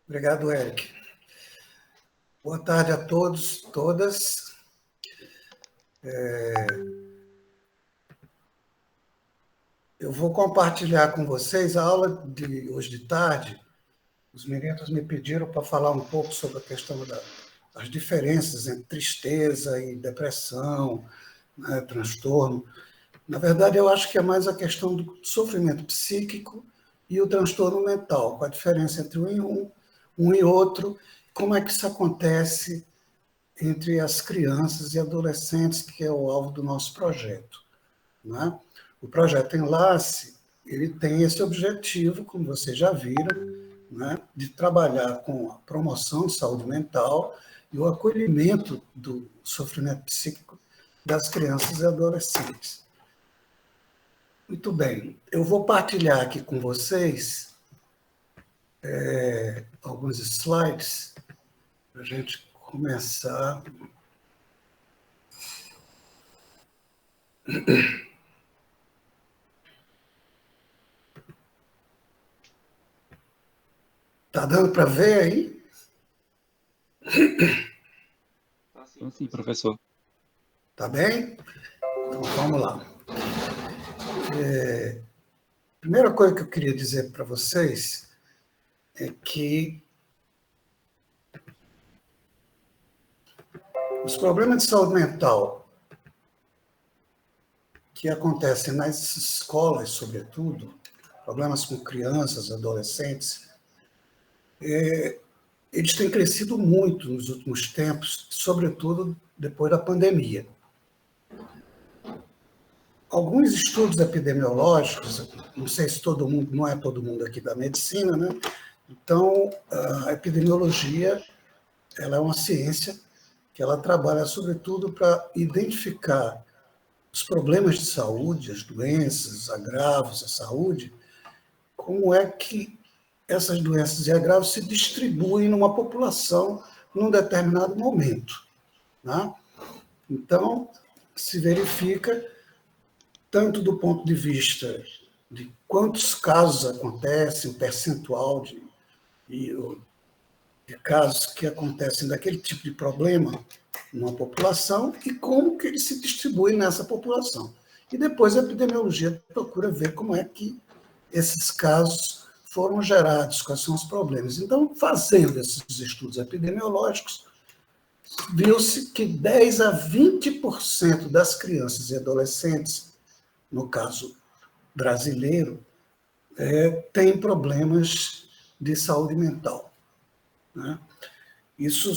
Obrigado, Eric. Boa tarde a todos, todas. Eu vou compartilhar com vocês a aula de hoje de tarde. Os meninos me pediram para falar um pouco sobre a questão das diferenças entre tristeza e depressão, né, transtorno. Na verdade, eu acho que é mais a questão do sofrimento psíquico e o transtorno mental, qual a diferença entre um e outro, como é que isso acontece entre as crianças e adolescentes, que é o alvo do nosso projeto, né? O projeto Enlace, ele tem esse objetivo, como vocês já viram, né, de trabalhar com a promoção de saúde mental e o acolhimento do sofrimento psíquico das crianças e adolescentes. Muito bem, eu vou partilhar aqui com vocês alguns slides para a gente começar. Está dando para ver aí? Sim, professor. Tá bem? Então, vamos lá. Primeira coisa que eu queria dizer para vocês é que os problemas de saúde mental que acontecem nas escolas, sobretudo, problemas com crianças, adolescentes, eles têm crescido muito nos últimos tempos, sobretudo depois da pandemia. Alguns estudos epidemiológicos, não sei se todo mundo, não é todo mundo aqui da medicina, né? Então, a epidemiologia, ela é uma ciência que ela trabalha, sobretudo, para identificar os problemas de saúde, as doenças, os agravos à saúde, como é que essas doenças e agravos se distribuem numa população num determinado momento, né? Então, se verifica, tanto do ponto de vista de quantos casos acontecem, o percentual de casos que acontecem daquele tipo de problema numa população e como que ele se distribui nessa população. E depois a epidemiologia procura ver como é que esses casos foram gerados, quais são os problemas. Então, fazendo esses estudos epidemiológicos, viu-se que 10 a 20% das crianças e adolescentes, no caso brasileiro, tem problemas de saúde mental, né? Isso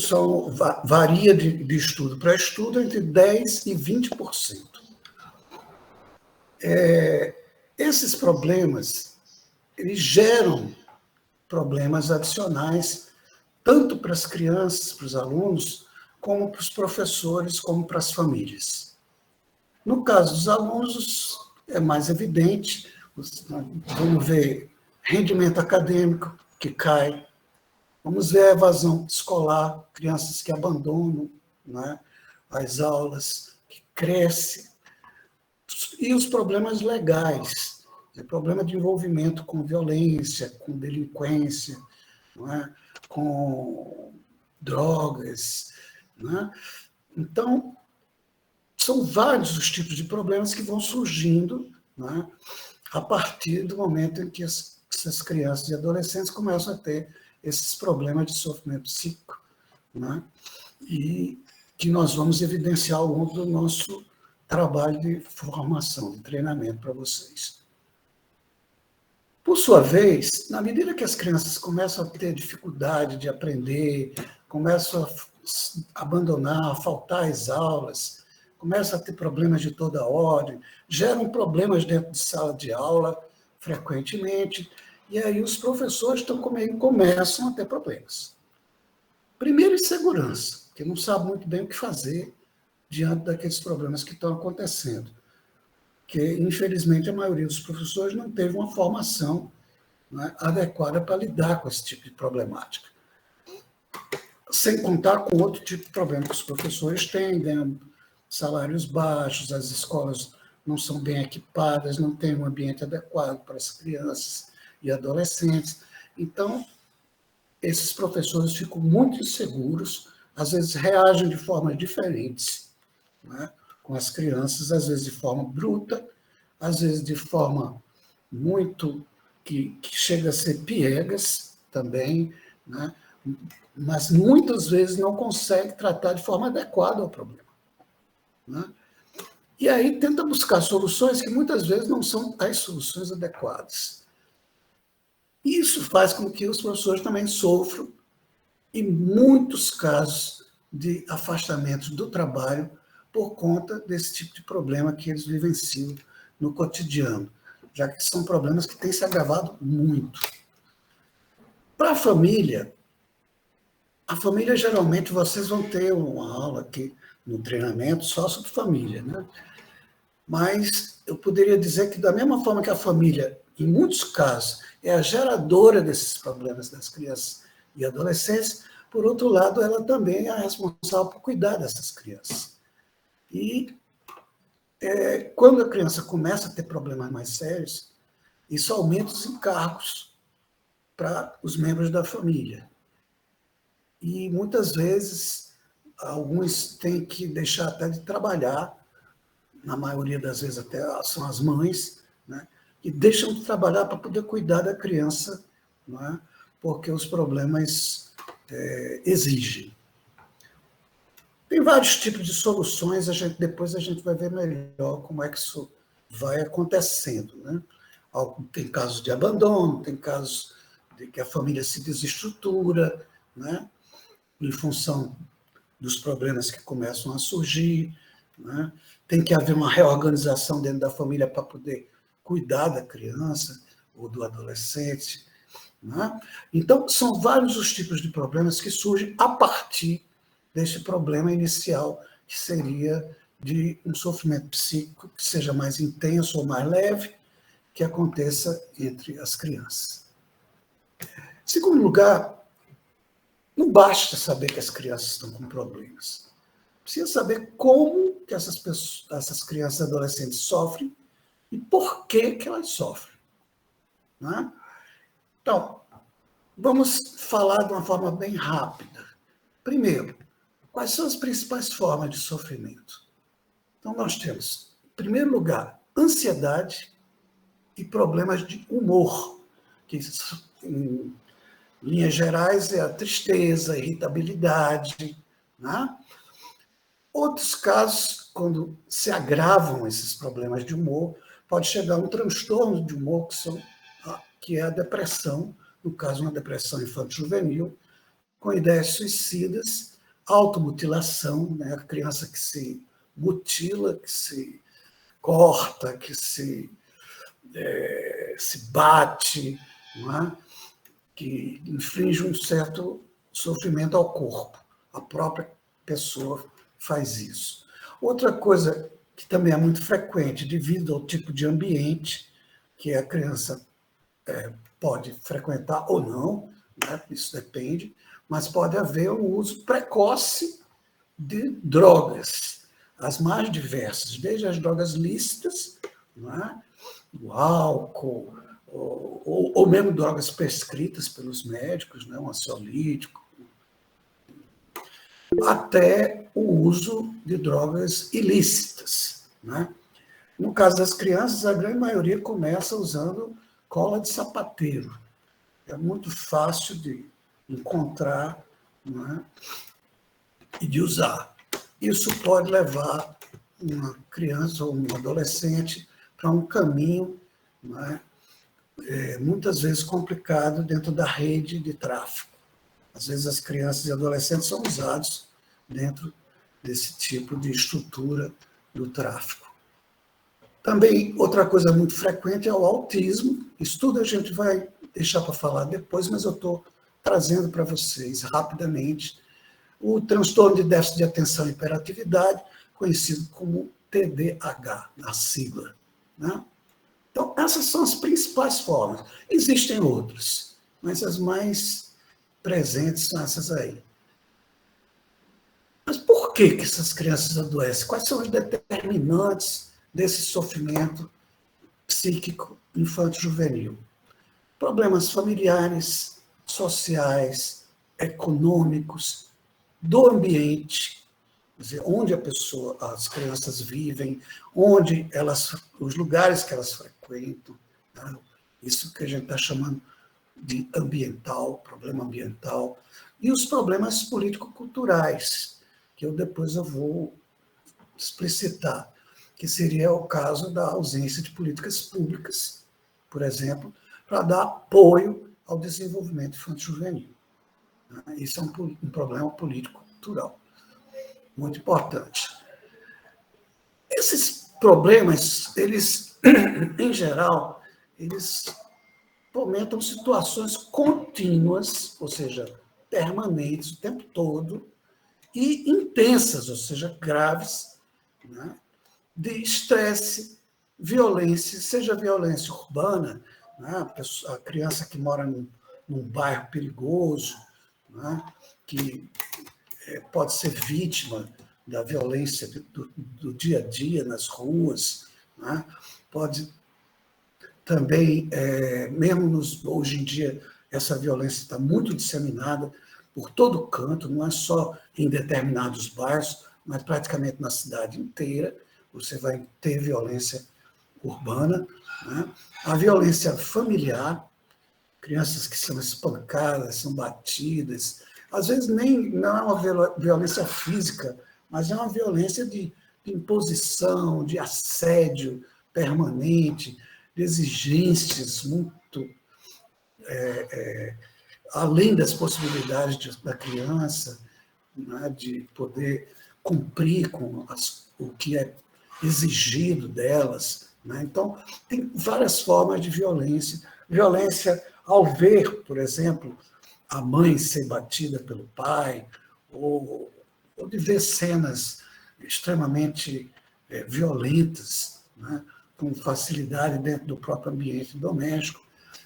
varia de estudo para estudo entre 10% e 20%. Esses problemas, eles geram problemas adicionais, tanto para as crianças, para os alunos, como para os professores, como para as famílias. No caso dos alunos, é mais evidente, vamos ver rendimento acadêmico que cai, vamos ver a evasão escolar, crianças que abandonam, né, as aulas, que crescem, e os problemas legais, problema de envolvimento com violência, com delinquência, não é? Com drogas, né? Então, são vários os tipos de problemas que vão surgindo, né, a partir do momento em que essas crianças e adolescentes começam a ter esses problemas de sofrimento psíquico, né, e que nós vamos evidenciar ao longo do nosso trabalho de formação, de treinamento para vocês. Por sua vez, na medida que as crianças começam a ter dificuldade de aprender, começam a abandonar, a faltar às aulas, começam a ter problemas de toda ordem, geram problemas dentro de sala de aula frequentemente, e aí os professores começam a ter problemas. Primeiro, insegurança, que não sabe muito bem o que fazer diante daqueles problemas que estão acontecendo. Que, infelizmente, a maioria dos professores não teve uma formação, né, adequada para lidar com esse tipo de problemática. Sem contar com outro tipo de problema que os professores têm, ganham salários baixos, as escolas não são bem equipadas, não têm um ambiente adequado para as crianças e adolescentes. Então, esses professores ficam muito inseguros, às vezes reagem de formas diferentes, né, com as crianças, às vezes de forma bruta, às vezes de forma muito que chega a ser piegas também, né, mas muitas vezes não consegue tratar de forma adequada ao problema, né? E aí tenta buscar soluções que muitas vezes não são as soluções adequadas. Isso faz com que os professores também sofram, em muitos casos, de afastamento do trabalho por conta desse tipo de problema que eles vivenciam no cotidiano, já que são problemas que têm se agravado muito. Para a família geralmente vocês vão ter uma aula aqui no treinamento só sobre família, né? Mas eu poderia dizer que da mesma forma que a família, em muitos casos, é a geradora desses problemas das crianças e adolescentes, por outro lado, ela também é a responsável por cuidar dessas crianças. E quando a criança começa a ter problemas mais sérios, isso aumenta os encargos para os membros da família. E muitas vezes, alguns têm que deixar até de trabalhar, na maioria das vezes até são as mães, né, que deixam de trabalhar para poder cuidar da criança, né, porque os problemas exigem. Tem vários tipos de soluções, depois a gente vai ver melhor como é que isso vai acontecendo, né? Tem casos de abandono, tem casos de que a família se desestrutura, né, em função dos problemas que começam a surgir, né? Tem que haver uma reorganização dentro da família para poder cuidar da criança ou do adolescente, né? Então, são vários os tipos de problemas que surgem a partir desse problema inicial, que seria de um sofrimento psíquico que seja mais intenso ou mais leve, que aconteça entre as crianças. Em segundo lugar, não basta saber que as crianças estão com problemas. Precisa saber como que essas crianças e adolescentes sofrem e por que elas sofrem, né? Então, vamos falar de uma forma bem rápida. Primeiro, quais são as principais formas de sofrimento? Então, nós temos, em primeiro lugar, ansiedade e problemas de humor, que, em linhas gerais, é a tristeza, a irritabilidade, né? Outros casos, quando se agravam esses problemas de humor, pode chegar a um transtorno de humor, que é a depressão, no caso, uma depressão infanto-juvenil, com ideias suicidas, automutilação, né? A criança que se mutila, que se corta, que se bate, não é? Que inflige um certo sofrimento ao corpo. A própria pessoa faz isso. Outra coisa que também é muito frequente, devido ao tipo de ambiente que a criança pode frequentar ou não, né? Isso depende, mas pode haver um uso precoce de drogas, as mais diversas, desde as drogas lícitas, não é? O álcool, ou mesmo drogas prescritas pelos médicos, né? Um ansiolítico, até o uso de drogas ilícitas, né? No caso das crianças, a grande maioria começa usando cola de sapateiro. É muito fácil de encontrar, né, e de usar. Isso pode levar uma criança ou um adolescente para um caminho, né, muitas vezes complicado dentro da rede de tráfico. Às vezes as crianças e adolescentes são usados dentro desse tipo de estrutura do tráfico. Também, outra coisa muito frequente é o autismo. Isso tudo a gente vai deixar para falar depois, mas eu estou trazendo para vocês rapidamente o transtorno de déficit de atenção e hiperatividade, conhecido como TDAH, a sigla, né? Então, essas são as principais formas. Existem outras, mas as mais presentes são essas aí. Mas por que essas crianças adoecem? Quais são os determinantes desse sofrimento psíquico infanto-juvenil? Problemas familiares, sociais, econômicos, do ambiente, quer dizer, onde as crianças vivem, os lugares que elas frequentam, tá? Isso que a gente está chamando de ambiental, problema ambiental, e os problemas político-culturais, que depois eu vou explicitar, que seria o caso da ausência de políticas públicas, por exemplo, para dar apoio ao desenvolvimento infanto-juvenil. Isso é um problema político-cultural muito importante. Esses problemas, eles, em geral, eles fomentam situações contínuas, ou seja, permanentes o tempo todo, e intensas, ou seja, graves, né, de estresse, violência, seja violência urbana, né, a criança que mora num bairro perigoso, né, que pode ser vítima da violência do dia a dia nas ruas, né, pode também, mesmo hoje em dia, essa violência está muito disseminada por todo canto, não é só em determinados bairros, mas praticamente na cidade inteira. Você vai ter violência urbana, né? A violência familiar, crianças que são espancadas, são batidas, às vezes nem não é uma violência física, mas é uma violência de imposição, de assédio permanente, de exigências muito além das possibilidades da criança, né, de poder cumprir com o que é exigido delas. Né? Então, tem várias formas de violência. Violência ao ver, por exemplo, a mãe ser batida pelo pai, ou de ver cenas extremamente violentas, né, com facilidade dentro do próprio ambiente doméstico,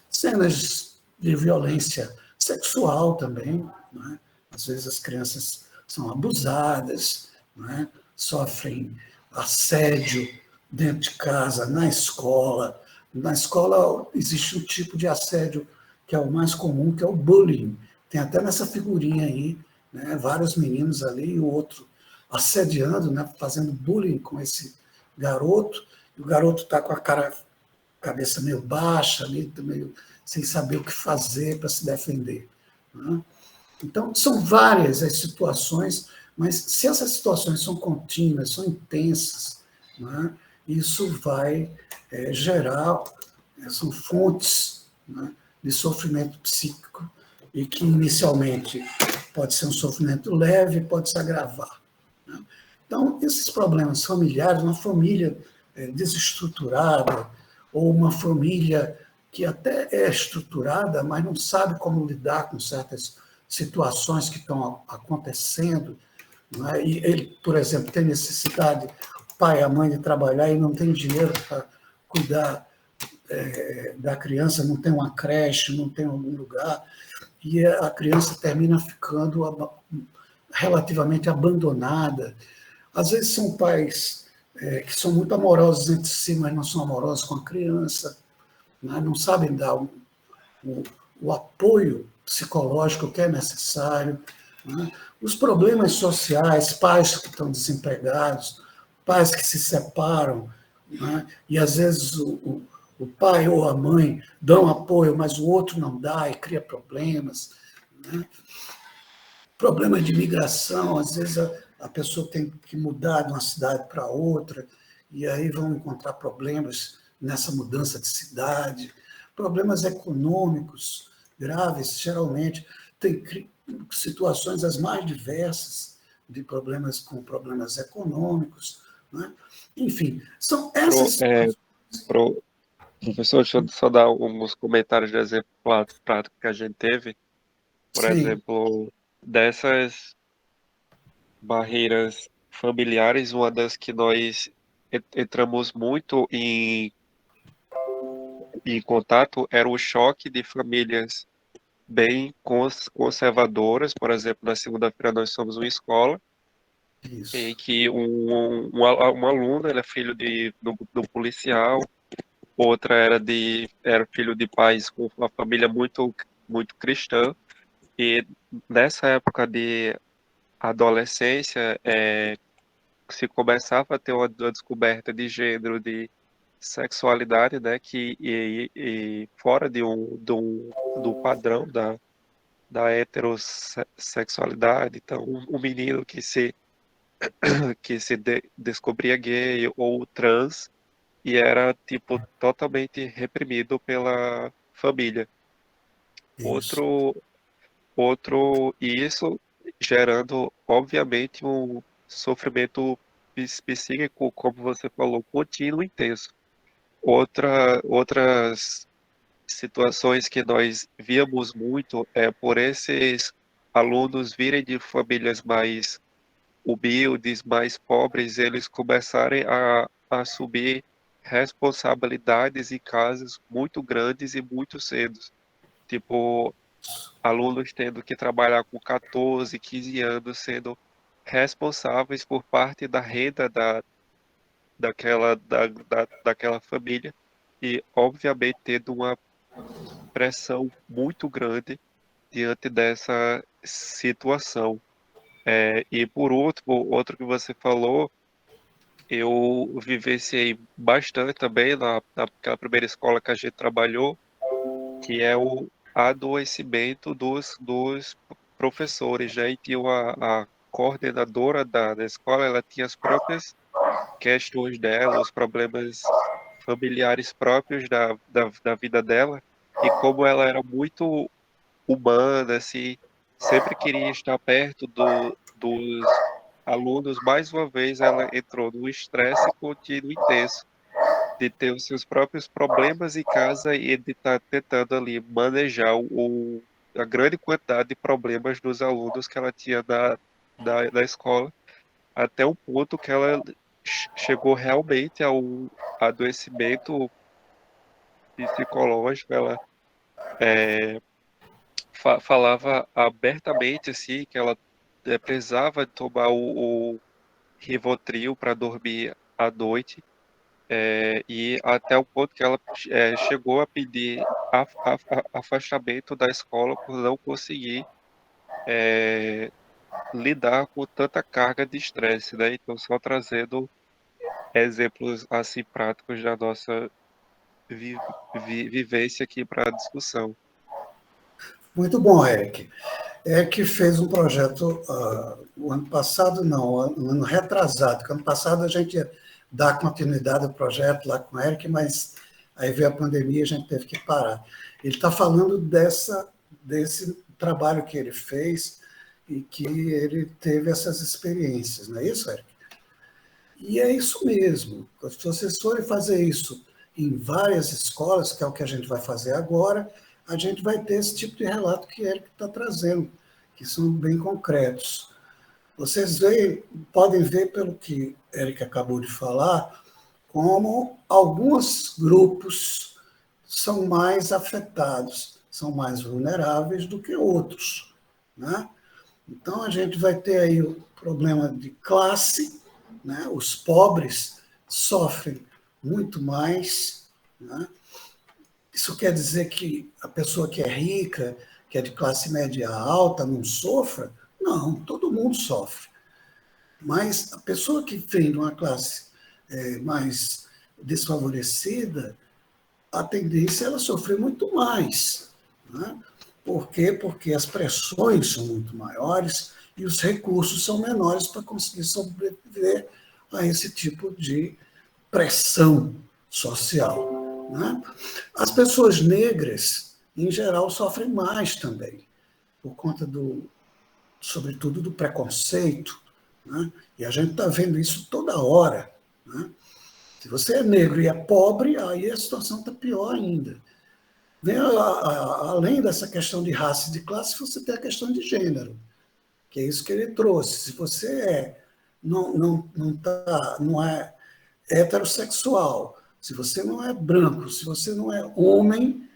cenas de violência sexual também, né? Às vezes as crianças são abusadas, né? Sofrem assédio dentro de casa, na escola. Na escola existe um tipo de assédio que é o mais comum, que é o bullying. Tem até nessa figurinha aí, né? Vários meninos ali e o outro assediando, né? Fazendo bullying com esse garoto. E o garoto está com a cabeça meio baixa, ali, meio sem saber o que fazer para se defender. Né? Então, são várias as situações, mas se essas situações são contínuas, são intensas, né, isso vai gerar, são fontes, né, de sofrimento psíquico, e que inicialmente pode ser um sofrimento leve, pode se agravar. Né? Então, esses problemas familiares, uma família desestruturada, ou uma família que até é estruturada, mas não sabe como lidar com certas situações que estão acontecendo, né? E ele, por exemplo, tem necessidade, o pai e a mãe, de trabalhar e não tem dinheiro para cuidar da criança, não tem uma creche, não tem algum lugar, e a criança termina ficando relativamente abandonada. Às vezes são pais que são muito amorosos entre si, mas não são amorosos com a criança, né? Não sabem dar o apoio psicológico que é necessário. Né? Os problemas sociais, pais que estão desempregados, pais que se separam, né? E às vezes o pai ou a mãe dão apoio, mas o outro não dá e cria problemas. Né? Problema de migração, às vezes a pessoa tem que mudar de uma cidade para outra, e aí vão encontrar problemas nessa mudança de cidade, problemas econômicos graves, geralmente, tem situações as mais diversas de problemas com problemas econômicos, né? Enfim, são essas situações. Pro, professor, deixa eu só dar alguns comentários de exemplo prático que a gente teve. Por Sim, exemplo, dessas barreiras familiares, uma das que nós entramos muito em contato era o choque de famílias bem conservadoras. Por exemplo, na segunda-feira nós somos uma escola em isso. que um aluno ele é filho do policial, outra era filho de pais com uma família muito muito cristã, e nessa época de adolescência, se começava a ter uma descoberta de gênero, de sexualidade, né, e fora do padrão da heterossexualidade. Então, um menino que se descobria gay ou trans e era, tipo, totalmente reprimido pela família. Isso. Outro, e isso gerando, obviamente, um sofrimento psíquico, como você falou, contínuo e intenso. Outras situações que nós víamos muito é por esses alunos virem de famílias mais humildes, mais pobres, eles começarem a assumir responsabilidades em casas muito grandes e muito cedo. Tipo, alunos tendo que trabalhar com 14, 15 anos, sendo responsáveis por parte da renda daquela família e, obviamente, tendo uma pressão muito grande diante dessa situação. E por último, outro que você falou, eu vivenciei bastante também naquela primeira escola que a gente trabalhou, que é o adoecimento dos professores, né? E tinha a coordenadora da escola, ela tinha as próprias questões dela, os problemas familiares próprios da vida dela, e como ela era muito humana, assim, sempre queria estar perto dos alunos. Mais uma vez, ela entrou num estresse contínuo intenso de ter os seus próprios problemas em casa e de estar tentando ali manejar a grande quantidade de problemas dos alunos que ela tinha da escola, até o ponto que ela chegou realmente ao adoecimento psicológico. Ela falava abertamente assim que ela precisava tomar o Rivotril para dormir à noite, e até o ponto que ela chegou a pedir afastamento da escola por não conseguir lidar com tanta carga de estresse, né? Então, só trazendo exemplos assim práticos da nossa vivência aqui para a discussão. Muito bom, Eric. Eric fez um projeto o ano passado, não, o ano retrasado, que ano passado a gente ia dar continuidade ao projeto lá com o Eric, mas aí veio a pandemia e a gente teve que parar. Ele está falando desse trabalho que ele fez e que ele teve essas experiências, não é isso, Eric? E é isso mesmo. Se vocês forem fazer isso em várias escolas, que é o que a gente vai fazer agora, a gente vai ter esse tipo de relato que Eric está trazendo, que são bem concretos. Vocês podem ver, pelo que Eric acabou de falar, como alguns grupos são mais afetados, são mais vulneráveis do que outros, né? Então, a gente vai ter aí o problema de classe, né? Os pobres sofrem muito mais, né? Isso quer dizer que a pessoa que é rica, que é de classe média alta, não sofra? Não, todo mundo sofre. Mas a pessoa que vem de uma classe mais desfavorecida, a tendência é ela sofrer muito mais, né? Por quê? Porque as pressões são muito maiores e os recursos são menores para conseguir sobreviver a esse tipo de pressão social, né? As pessoas negras, em geral, sofrem mais também, por conta sobretudo, do preconceito, né? E a gente está vendo isso toda hora, né? Se você é negro e é pobre, aí a situação está pior ainda. Além dessa questão de raça e de classe, você tem a questão de gênero, que é isso que ele trouxe. Se você não é heterossexual, se você não é branco, se você não é homem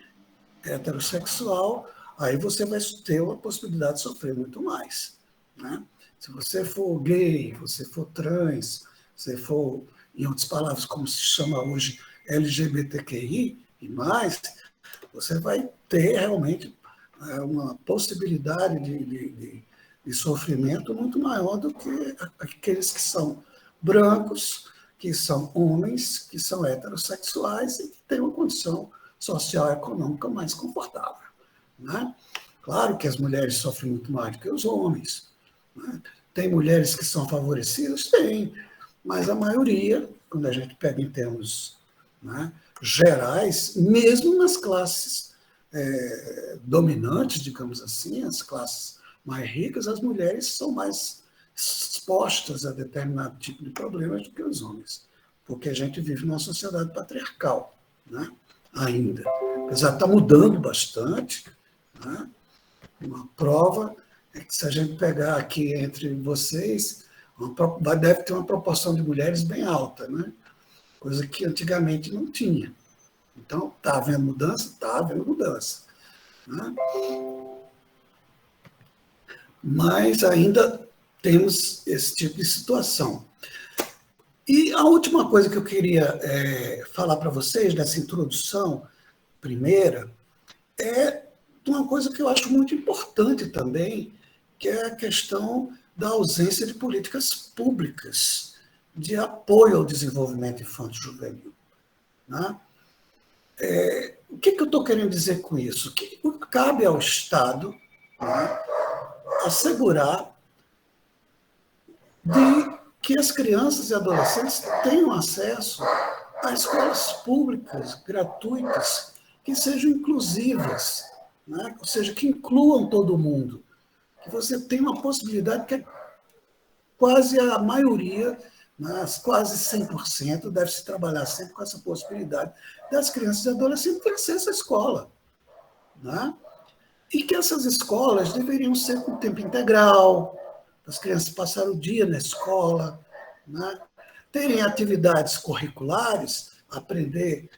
heterossexual, aí você vai ter a possibilidade de sofrer muito mais, né? Se você for gay, você for trans, se for, em outras palavras, como se chama hoje, LGBTQI e mais, você vai ter realmente uma possibilidade de sofrimento muito maior do que aqueles que são brancos, que são homens, que são heterossexuais e que têm uma condição social e econômica mais confortável. Né? Claro que as mulheres sofrem muito mais do que os homens. Né? Tem mulheres que são favorecidas? Tem, mas a maioria, quando a gente pega em termos, né, gerais, mesmo nas classes dominantes, digamos assim, as classes mais ricas, as mulheres são mais expostas a determinado tipo de problemas do que os homens, porque a gente vive numa sociedade patriarcal, né? Ainda. Apesar de estar mudando bastante, né? Uma prova é que se a gente pegar aqui entre vocês, deve ter uma proporção de mulheres bem alta, né? Coisa que antigamente não tinha. Então, está havendo mudança? Está havendo mudança. Né? Mas ainda temos esse tipo de situação. E a última coisa que eu queria falar para vocês, nessa introdução primeira, é uma coisa que eu acho muito importante também, que é a questão da ausência de políticas públicas de apoio ao desenvolvimento infanto-juvenil. Né? O que eu estou querendo dizer com isso? Que cabe ao Estado, né, assegurar de que as crianças e adolescentes tenham acesso a escolas públicas, gratuitas, que sejam inclusivas, né? Ou seja, que incluam todo mundo, que você tenha uma possibilidade que é quase a maioria, mas quase 100%, deve se trabalhar sempre com essa possibilidade das crianças e adolescentes ter acesso à escola. Né? E que essas escolas deveriam ser com tempo integral, as crianças passarem o dia na escola, né? Terem atividades curriculares, aprender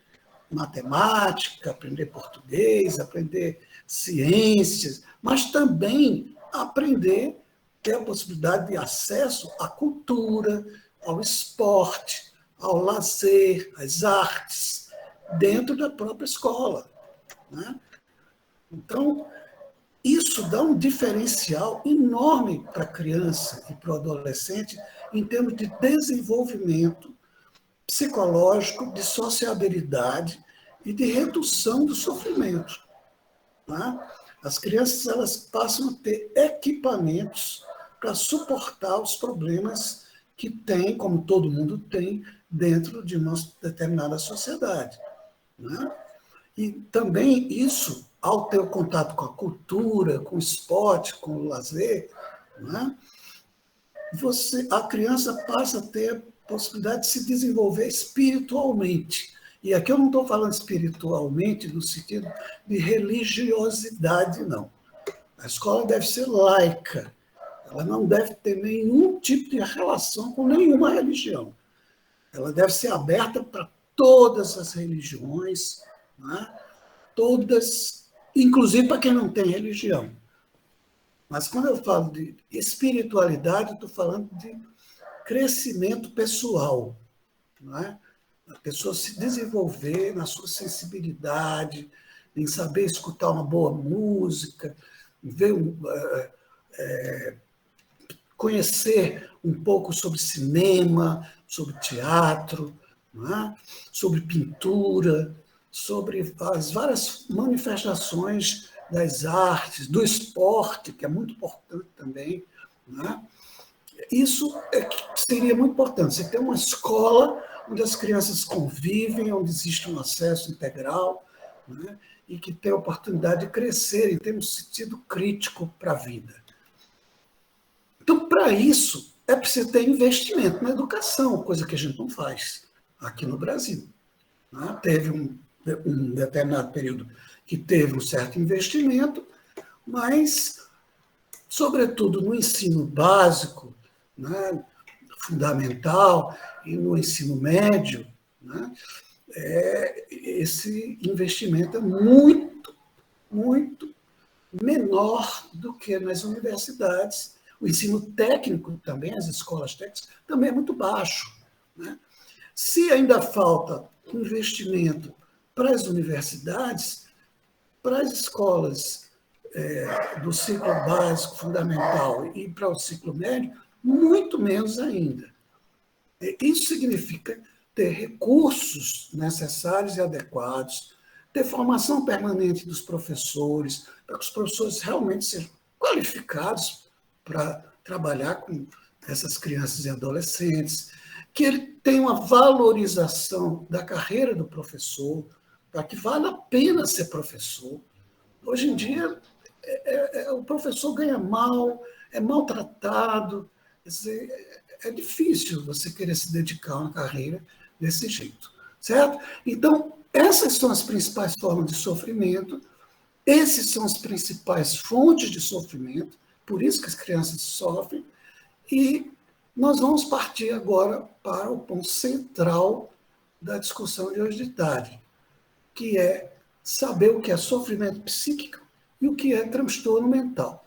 matemática, aprender português, aprender ciências, mas também aprender, ter a possibilidade de acesso à cultura, ao esporte, ao lazer, às artes, dentro da própria escola. Né? Então, isso dá um diferencial enorme para a criança e para o adolescente em termos de desenvolvimento psicológico, de sociabilidade e de redução do sofrimento. Tá? As crianças elas passam a ter equipamentos para suportar os problemas que tem, como todo mundo tem, dentro de uma determinada sociedade. Né? E também isso, ao ter o contato com a cultura, com o esporte, com o lazer, né? A criança passa a ter a possibilidade de se desenvolver espiritualmente. E aqui eu não estou falando espiritualmente no sentido de religiosidade, não. A escola deve ser laica. Ela não deve ter nenhum tipo de relação com nenhuma religião. Ela deve ser aberta para todas as religiões, né? Todas, inclusive para quem não tem religião. Mas quando eu falo de espiritualidade, eu estou falando de crescimento pessoal. Não é? A pessoa se desenvolver na sua sensibilidade, em saber escutar uma boa música, ver conhecer um pouco sobre cinema, sobre teatro, não é? Sobre pintura, sobre as várias manifestações das artes, do esporte, que é muito importante também. Né? Isso seria muito importante. Você ter uma escola onde as crianças convivem, onde existe um acesso integral, né? E que tem a oportunidade de crescer e ter um sentido crítico para a vida. Então, para isso, é preciso ter investimento na educação, coisa que a gente não faz aqui no Brasil. Né? Teve um determinado período que teve um certo investimento, mas, sobretudo no ensino básico, né, fundamental e no ensino médio, né, esse investimento é muito, muito menor do que nas universidades. O ensino técnico também, as escolas técnicas, também é muito baixo. Né? Se ainda falta investimento para as universidades, para as escolas do ciclo básico, fundamental, e para o ciclo médio, muito menos ainda. Isso significa ter recursos necessários e adequados, ter formação permanente dos professores, para que os professores realmente sejam qualificados para trabalhar com essas crianças e adolescentes, que ele tenha uma valorização da carreira do professor, para que vale a pena ser professor. Hoje em dia, o professor ganha mal, é maltratado, é difícil você querer se dedicar a uma carreira desse jeito, certo? Então, essas são as principais formas de sofrimento, esses são as principais fontes de sofrimento, por isso que as crianças sofrem, e nós vamos partir agora para o ponto central da discussão de hoje de tarde, que é saber o que é sofrimento psíquico e o que é transtorno mental.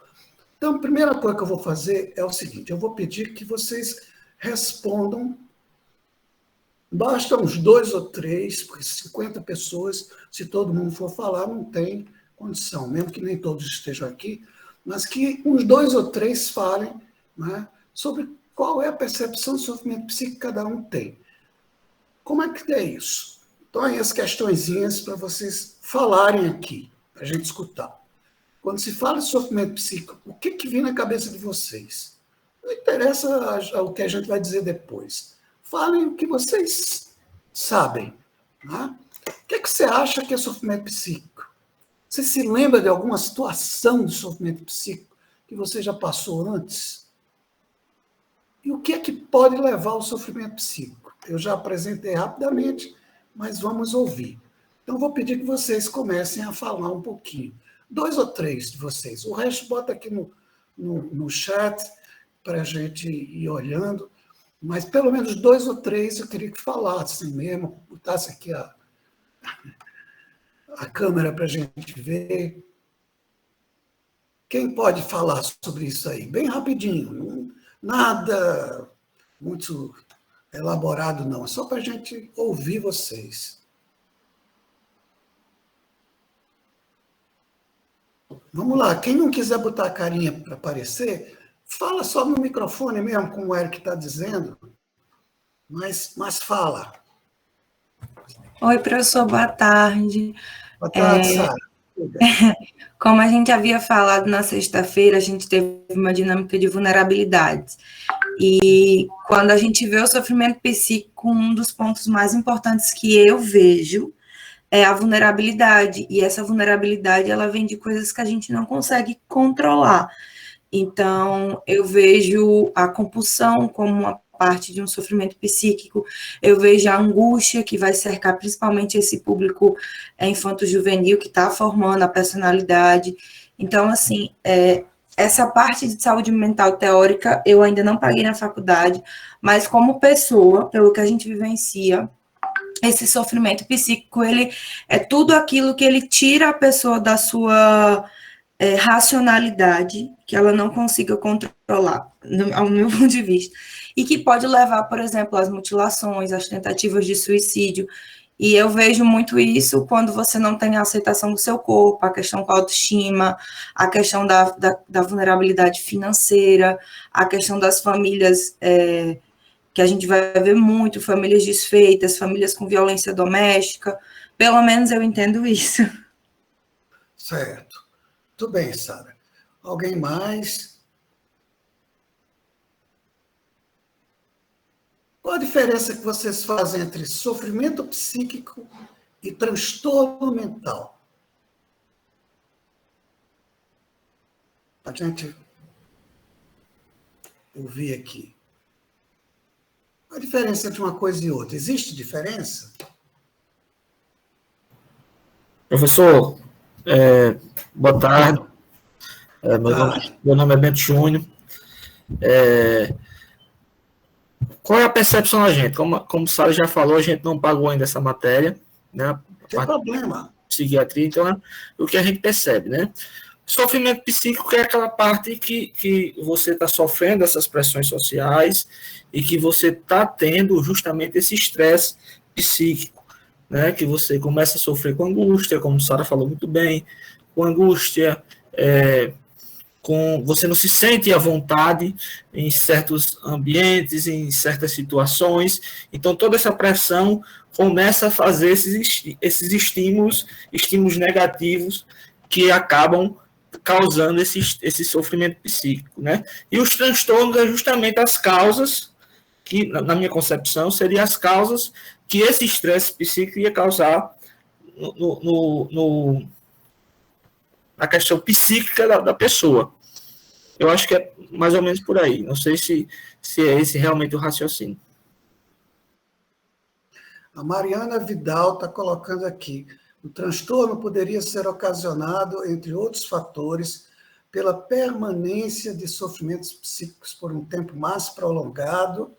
Então, a primeira coisa que eu vou fazer é o seguinte, eu vou pedir que vocês respondam, basta uns 2 ou 3, porque 50 pessoas, se todo mundo for falar, não tem condição, mesmo que nem todos estejam aqui, mas que uns 2 ou 3 falem, né, sobre qual é a percepção de sofrimento psíquico que cada um tem. Como é que é isso? Então, aí as questõezinhas para vocês falarem aqui, para a gente escutar. Quando se fala de sofrimento psíquico, o que vem na cabeça de vocês? Não interessa o que a gente vai dizer depois. Falem o que vocês sabem. Né? O que você acha que é sofrimento psíquico? Você se lembra de alguma situação de sofrimento psíquico que você já passou antes? E o que é que pode levar ao sofrimento psíquico? Eu já apresentei rapidamente, mas vamos ouvir. Então, vou pedir que vocês comecem a falar um pouquinho. 2 ou 3 de vocês. O resto bota aqui no chat para a gente ir olhando. Mas pelo menos 2 ou 3 eu queria que falassem mesmo, botasse aqui a câmera para a gente ver. Quem pode falar sobre isso aí? Bem rapidinho. Nada muito elaborado, não. É só para a gente ouvir vocês. Vamos lá. Quem não quiser botar a carinha para aparecer, fala só no microfone mesmo, como o Eric está dizendo. Mas fala. Oi, professor, boa tarde. Boa tarde, Sara. Como a gente havia falado na sexta-feira, a gente teve uma dinâmica de vulnerabilidades. E quando a gente vê o sofrimento psíquico, um dos pontos mais importantes que eu vejo é a vulnerabilidade. E essa vulnerabilidade, ela vem de coisas que a gente não consegue controlar. Então, eu vejo a compulsão como uma parte de um sofrimento psíquico, eu vejo a angústia que vai cercar principalmente esse público infanto-juvenil que está formando a personalidade. Então, assim, essa parte de saúde mental teórica eu ainda não paguei na faculdade, mas como pessoa, pelo que a gente vivencia, esse sofrimento psíquico, ele é tudo aquilo que ele tira a pessoa da sua racionalidade, que ela não consiga controlar, ao meu ponto de vista, e que pode levar, por exemplo, às mutilações, às tentativas de suicídio. E eu vejo muito isso quando você não tem a aceitação do seu corpo, a questão com a autoestima, a questão da vulnerabilidade financeira, a questão das famílias, que a gente vai ver muito, famílias desfeitas, famílias com violência doméstica. Pelo menos eu entendo isso. Certo. Tudo bem, Sara. Alguém mais? Qual a diferença que vocês fazem entre sofrimento psíquico e transtorno mental? A gente ouvir aqui. Qual a diferença entre uma coisa e outra? Existe diferença? Professor, boa tarde. Meu nome é Bento Júnior. Qual é a percepção da gente? Como o Sara já falou, a gente não pagou ainda essa matéria, né? Não tem problema. Psiquiatria, então, o que a gente percebe, né? Sofrimento psíquico é aquela parte que você está sofrendo essas pressões sociais e que você está tendo justamente esse estresse psíquico, né? Que você começa a sofrer com angústia, como a Sara falou muito bem, com angústia, você não se sente à vontade em certos ambientes, em certas situações. Então, toda essa pressão começa a fazer esses estímulos negativos que acabam causando esse sofrimento psíquico, né? E os transtornos é justamente as causas que, na minha concepção, seriam as causas que esse estresse psíquico ia causar na questão psíquica da pessoa. Eu acho que é mais ou menos por aí. Não sei se é esse realmente o raciocínio. A Mariana Vidal está colocando aqui. O transtorno poderia ser ocasionado, entre outros fatores, pela permanência de sofrimentos psíquicos por um tempo mais prolongado.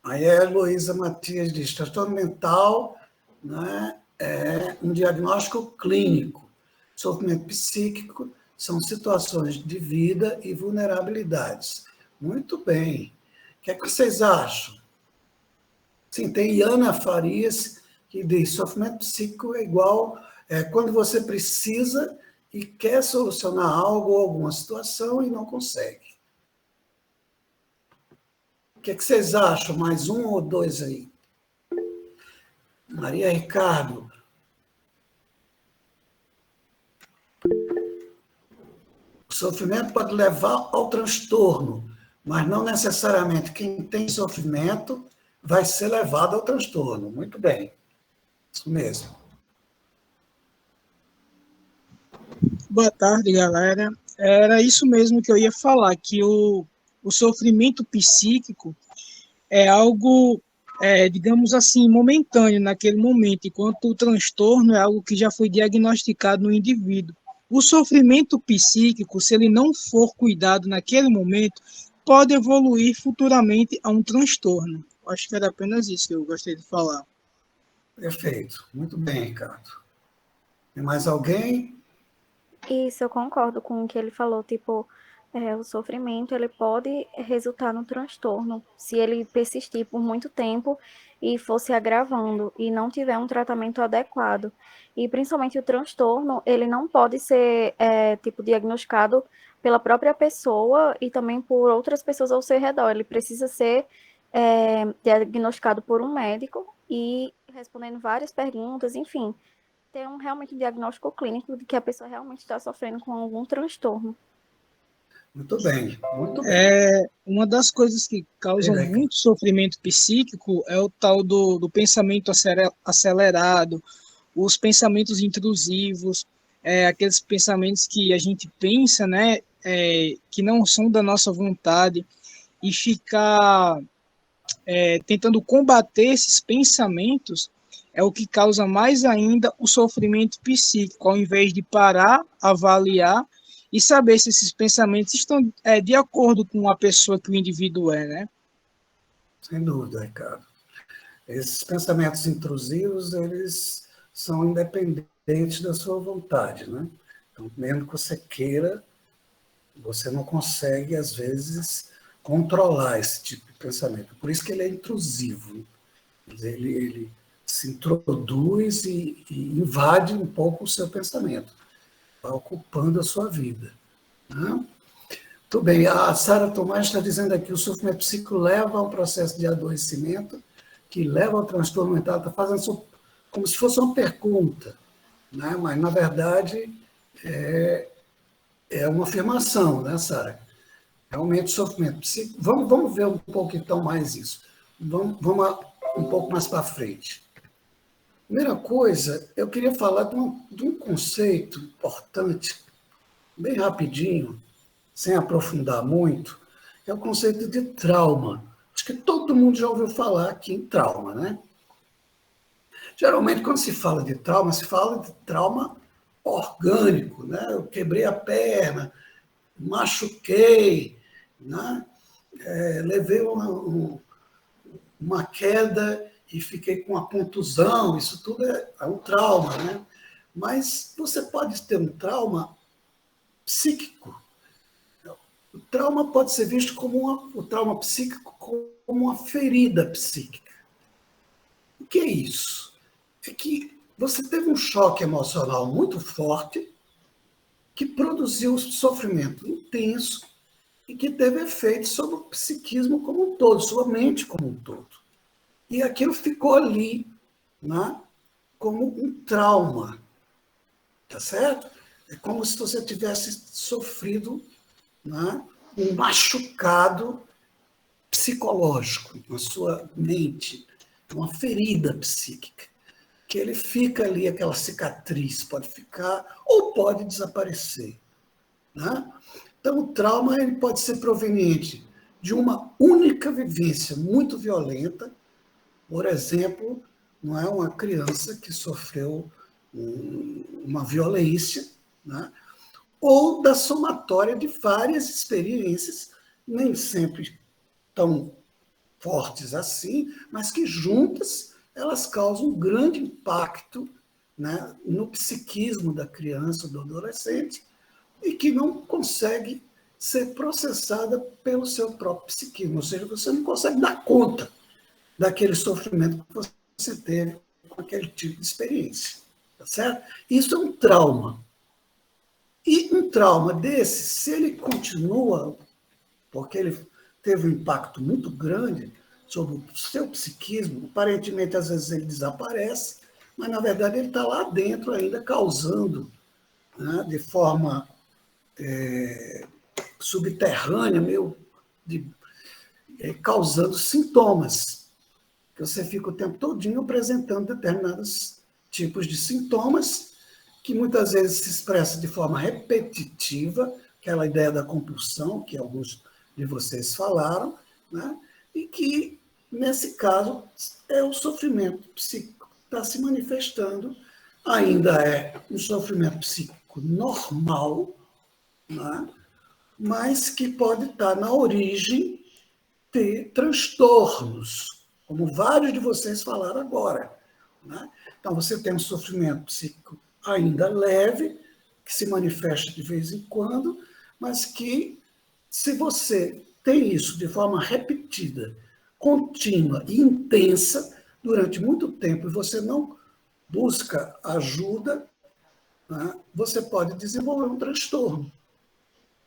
Aí a Heloísa Matias diz, transtorno mental, né, é um diagnóstico clínico. Sofrimento psíquico são situações de vida e vulnerabilidades. Muito bem. O que é que vocês acham? Sim, tem Iana Farias, que diz, sofrimento psíquico é igual quando você precisa e quer solucionar algo ou alguma situação e não consegue. O que é que vocês acham? Mais um ou dois aí? Maria Ricardo. O sofrimento pode levar ao transtorno, mas não necessariamente quem tem sofrimento vai ser levado ao transtorno. Muito bem. Isso mesmo. Boa tarde, galera. Era isso mesmo que eu ia falar, que o sofrimento psíquico é algo, digamos assim, momentâneo naquele momento, enquanto o transtorno é algo que já foi diagnosticado no indivíduo. O sofrimento psíquico, se ele não for cuidado naquele momento, pode evoluir futuramente a um transtorno. Acho que era apenas isso que eu gostaria de falar. Perfeito. Muito bem, Ricardo. Tem mais alguém? Isso, eu concordo com o que ele falou, tipo, o sofrimento, ele pode resultar no transtorno, se ele persistir por muito tempo e for se agravando e não tiver um tratamento adequado. E principalmente o transtorno, ele não pode ser, tipo, diagnosticado pela própria pessoa e também por outras pessoas ao seu redor. Ele precisa ser diagnosticado por um médico e respondendo várias perguntas, enfim, ter realmente um diagnóstico clínico de que a pessoa realmente está sofrendo com algum transtorno. Muito bem, muito bem. Uma das coisas que causam muito sofrimento psíquico é o tal do pensamento acelerado, os pensamentos intrusivos, aqueles pensamentos que a gente pensa, né, que não são da nossa vontade, e ficar tentando combater esses pensamentos é o que causa mais ainda o sofrimento psíquico, ao invés de parar, avaliar e saber se esses pensamentos estão de acordo com a pessoa que o indivíduo é, né? Sem dúvida, Ricardo. Esses pensamentos intrusivos, eles são independentes da sua vontade, né? Então, mesmo que você queira, você não consegue, às vezes, controlar esse tipo de pensamento. Por isso que ele é intrusivo. Ele se introduz e invade um pouco o seu pensamento, vai ocupando a sua vida. Né? Muito bem, a Sara Tomás está dizendo aqui, o sofrimento psíquico leva a um processo de adoecimento que leva ao transtorno mental, está fazendo isso como se fosse uma pergunta, né? Mas, na verdade, é uma afirmação, né, Sara? Realmente, o sofrimento psíquico... Vamos ver um pouco, então, mais isso. Vamos um pouco mais para frente. Primeira coisa, eu queria falar de um conceito importante, bem rapidinho, sem aprofundar muito, é o conceito de trauma. Acho que todo mundo já ouviu falar aqui em trauma, né? Geralmente, quando se fala de trauma orgânico, né? Eu quebrei a perna, machuquei, né? Levei uma queda e fiquei com uma contusão, isso tudo é um trauma, né? Mas você pode ter um trauma psíquico. O trauma pode ser visto o trauma psíquico como uma ferida psíquica. O que é isso? É que você teve um choque emocional muito forte que produziu sofrimento intenso e que teve efeito sobre o psiquismo como um todo, sua mente como um todo. E aquilo ficou ali, né, como um trauma, tá certo? É como se você tivesse sofrido, né, um machucado psicológico na sua mente, uma ferida psíquica, que ele fica ali, aquela cicatriz pode ficar ou pode desaparecer, né? Então, o trauma ele pode ser proveniente de uma única vivência muito violenta, por exemplo, não é uma criança que sofreu uma violência, né? Ou da somatória de várias experiências, nem sempre tão fortes assim, mas que juntas elas causam um grande impacto, né, no psiquismo da criança, do adolescente, e que não consegue ser processada pelo seu próprio psiquismo, ou seja, você não consegue dar conta daquele sofrimento que você teve com aquele tipo de experiência, tá certo? Isso é um trauma. E um trauma desse, se ele continua, porque ele teve um impacto muito grande sobre o seu psiquismo, aparentemente às vezes ele desaparece, mas na verdade ele está lá dentro ainda causando, né, de forma subterrânea, causando sintomas. Que você fica o tempo todinho apresentando determinados tipos de sintomas que muitas vezes se expressa de forma repetitiva, aquela ideia da compulsão, que alguns de vocês falaram, né? E que, nesse caso, é o sofrimento psíquico que está se manifestando, ainda é um sofrimento psíquico normal, né? Mas que pode estar na origem de transtornos, como vários de vocês falaram agora, né? Então, você tem um sofrimento psíquico ainda leve, que se manifesta de vez em quando, mas que, se você tem isso de forma repetida, contínua e intensa, durante muito tempo, e você não busca ajuda, né, você pode desenvolver um transtorno.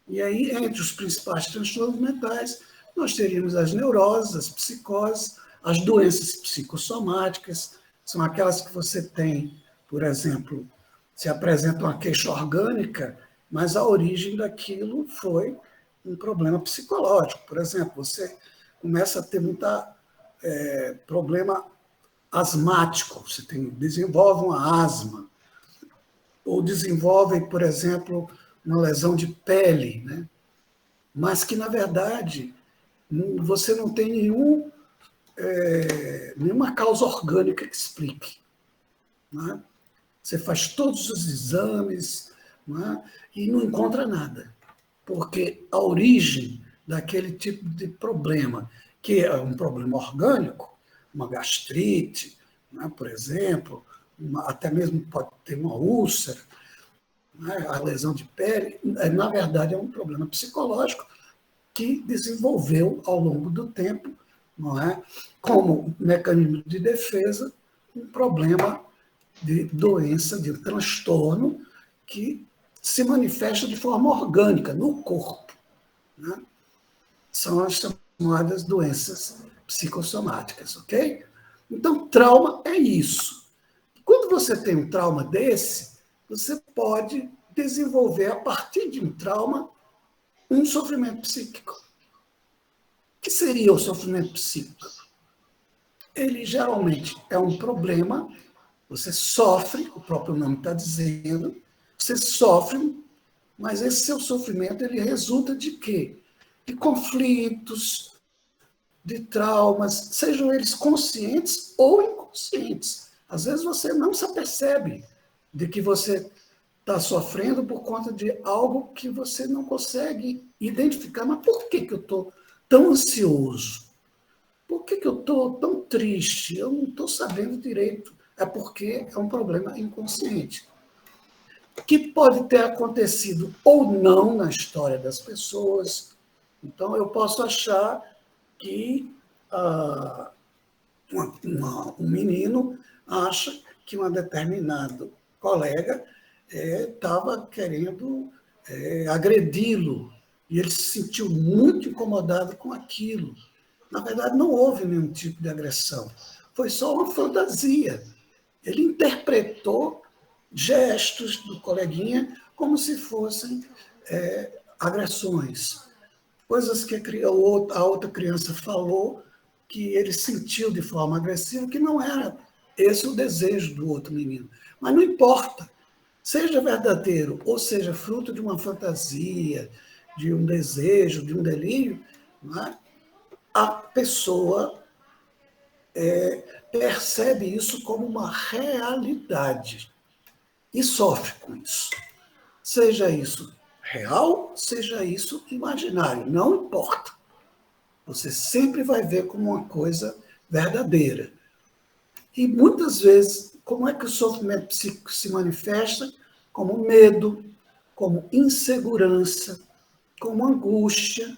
E aí, entre os principais transtornos mentais, nós teríamos as neuroses, as psicoses, as doenças psicossomáticas, são aquelas que você tem, por exemplo, se apresenta uma queixa orgânica, mas a origem daquilo foi um problema psicológico. Por exemplo, você começa a ter muita problema asmático, você desenvolve uma asma, ou desenvolve, por exemplo, uma lesão de pele, né? Mas que, na verdade, você não tem nenhuma causa orgânica que explique, né? Você faz todos os exames, né, e não encontra nada, porque a origem daquele tipo de problema, que é um problema orgânico, uma gastrite, né, por exemplo, até mesmo pode ter uma úlcera, né, a lesão de pele, na verdade é um problema psicológico que desenvolveu ao longo do tempo, não é, como mecanismo de defesa, um problema de doença, de transtorno que se manifesta de forma orgânica no corpo, né? São as chamadas doenças psicossomáticas, ok? Então, trauma é isso. Quando você tem um trauma desse, você pode desenvolver, a partir de um trauma, um sofrimento psíquico. O que seria o sofrimento psíquico? Ele geralmente é um problema. Você sofre, o próprio nome está dizendo, você sofre, mas esse seu sofrimento ele resulta de quê? De conflitos, de traumas, sejam eles conscientes ou inconscientes. Às vezes você não se apercebe de que você está sofrendo por conta de algo que você não consegue identificar. Mas por que eu estou tão ansioso? Por que eu estou tão triste? Eu não estou sabendo direito. É porque é um problema inconsciente, que pode ter acontecido ou não na história das pessoas. Então, eu posso achar que um menino acha que um determinado colega estava querendo agredi-lo, e ele se sentiu muito incomodado com aquilo. Na verdade, não houve nenhum tipo de agressão. Foi só uma fantasia. Ele interpretou gestos do coleguinha como se fossem agressões. Coisas que a outra criança falou que ele sentiu de forma agressiva, que não era esse o desejo do outro menino. Mas não importa. Seja verdadeiro ou seja fruto de uma fantasia, de um desejo, de um delírio, né? A pessoa percebe isso como uma realidade e sofre com isso. Seja isso real, seja isso imaginário, não importa. Você sempre vai ver como uma coisa verdadeira. E muitas vezes, como é que o sofrimento psíquico se manifesta? Como medo, como insegurança, como angústia,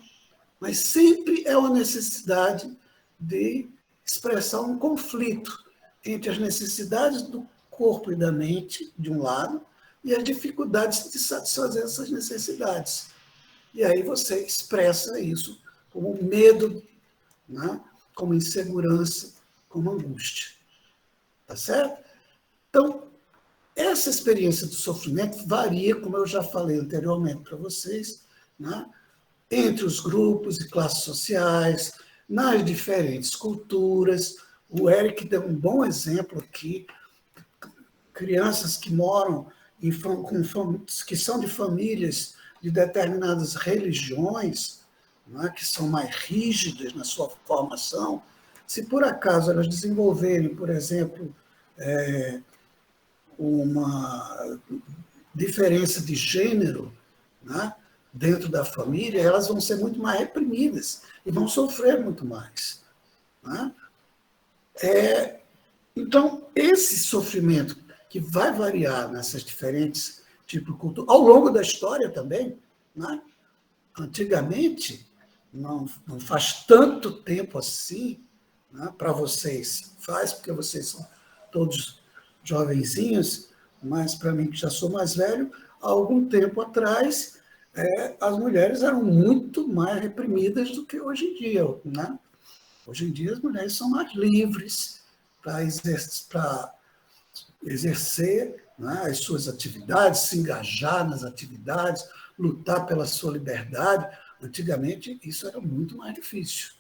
mas sempre é uma necessidade de expressar um conflito entre as necessidades do corpo e da mente, de um lado, e as dificuldades de satisfazer essas necessidades. E aí você expressa isso como medo, né? Como insegurança, como angústia. Tá certo? Então, essa experiência do sofrimento varia, como eu já falei anteriormente para vocês, né? Entre os grupos e classes sociais, nas diferentes culturas. O Eric deu um bom exemplo aqui. Crianças que moram que são de famílias de determinadas religiões, né, que são mais rígidas na sua formação, se por acaso elas desenvolverem, por exemplo, uma diferença de gênero, né, dentro da família, elas vão ser muito mais reprimidas e vão sofrer muito mais. Né? Então, esse sofrimento que vai variar nessas diferentes tipos de cultura, ao longo da história também, né? Antigamente, não faz tanto tempo assim, né, para vocês, faz porque vocês são todos jovenzinhos, mas para mim, que já sou mais velho, há algum tempo atrás, as mulheres eram muito mais reprimidas do que hoje em dia. Né? Hoje em dia, as mulheres são mais livres para exercer, né, as suas atividades, se engajar nas atividades, lutar pela sua liberdade. Antigamente, isso era muito mais difícil.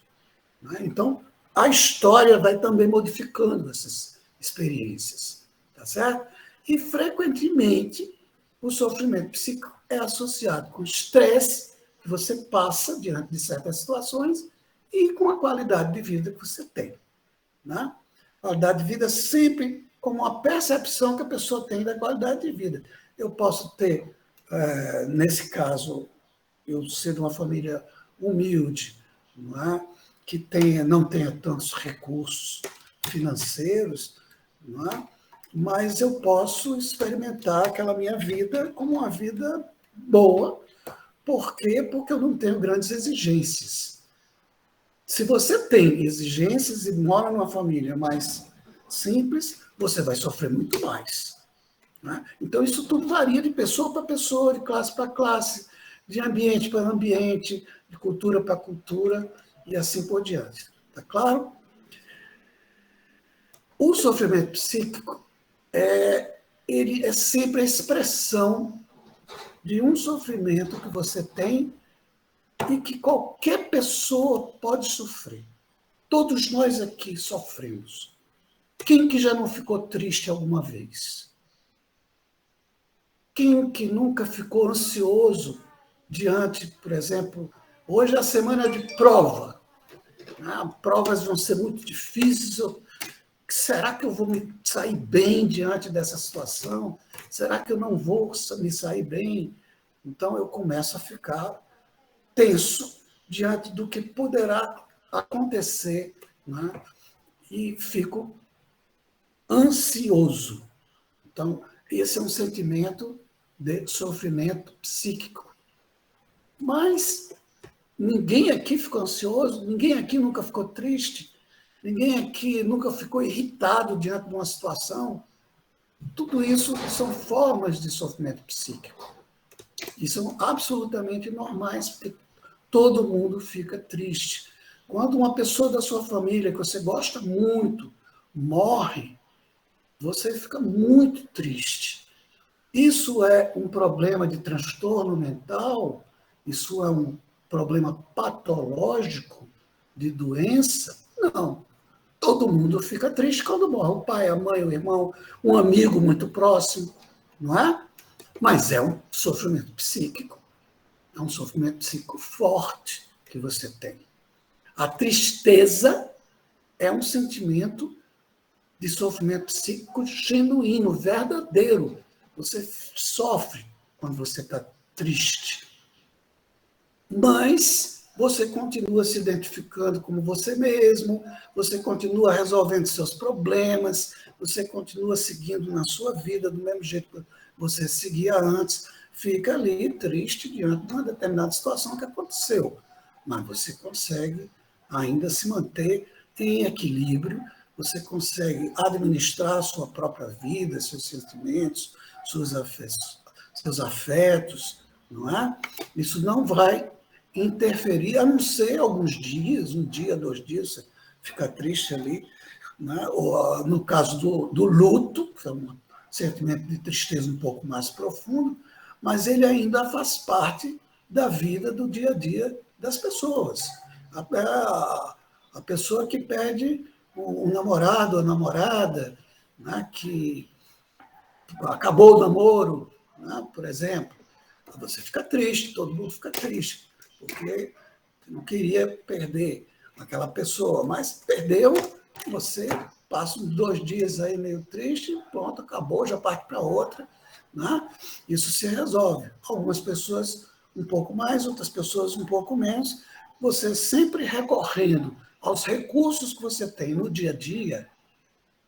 Né? Então, a história vai também modificando essas experiências. Tá certo? E, frequentemente, o sofrimento psíquico é associado com estresse que você passa diante de certas situações e com a qualidade de vida que você tem. Né? Qualidade de vida sempre como uma percepção que a pessoa tem da qualidade de vida. Eu posso ter, nesse caso, eu ser de uma família humilde, não é? Que não tenha tantos recursos financeiros, não é? Mas eu posso experimentar aquela minha vida como uma vida boa. Por quê? Porque eu não tenho grandes exigências. Se você tem exigências e mora numa família mais simples, você vai sofrer muito mais. Né? Então, isso tudo varia de pessoa para pessoa, de classe para classe, de ambiente para ambiente, de cultura para cultura, e assim por diante. Tá claro? O sofrimento psíquico ele é sempre a expressão de um sofrimento que você tem e que qualquer pessoa pode sofrer. Todos nós aqui sofremos. Quem que já não ficou triste alguma vez? Quem que nunca ficou ansioso diante, por exemplo, hoje é a semana de prova. Provas vão ser muito difíceis. Será que eu vou me sair bem diante dessa situação? Será que eu não vou me sair bem? Então eu começo a ficar tenso diante do que poderá acontecer, né? E fico ansioso. Então, esse é um sentimento de sofrimento psíquico. Mas ninguém aqui ficou ansioso, ninguém aqui nunca ficou triste, ninguém aqui nunca ficou irritado diante de uma situação. Tudo isso são formas de sofrimento psíquico. que são absolutamente normais, porque todo mundo fica triste. Quando uma pessoa da sua família, que você gosta muito, morre, você fica muito triste. Isso é um problema de transtorno mental? Isso é um problema patológico de doença? Não. Todo mundo fica triste quando morre. O pai, a mãe, o irmão, um amigo muito próximo, não é? Mas é um sofrimento psíquico. É um sofrimento psíquico forte que você tem. A tristeza é um sentimento de sofrimento psíquico genuíno, verdadeiro. Você sofre quando você está triste. Mas você continua se identificando como você mesmo, você continua resolvendo seus problemas, você continua seguindo na sua vida do mesmo jeito que você seguia antes. Fica ali triste diante de uma determinada situação que aconteceu. Mas você consegue ainda se manter em equilíbrio, você consegue administrar a sua própria vida, seus sentimentos, seus afetos, não é? Isso não vai interferir, a não ser alguns dias, um dia, 2 dias, você fica triste ali, né? Ou, no caso do luto, que é um sentimento de tristeza um pouco mais profundo, mas ele ainda faz parte da vida do dia a dia das pessoas. A pessoa que perde um namorado ou namorada, né, que acabou o namoro, né, por exemplo, você fica triste, todo mundo fica triste, porque não queria perder aquela pessoa, mas perdeu, você passa uns 2 dias aí meio triste, pronto, acabou, já parte para outra, né? Isso se resolve. Algumas pessoas um pouco mais, outras pessoas um pouco menos, você sempre recorrendo aos recursos que você tem no dia a dia,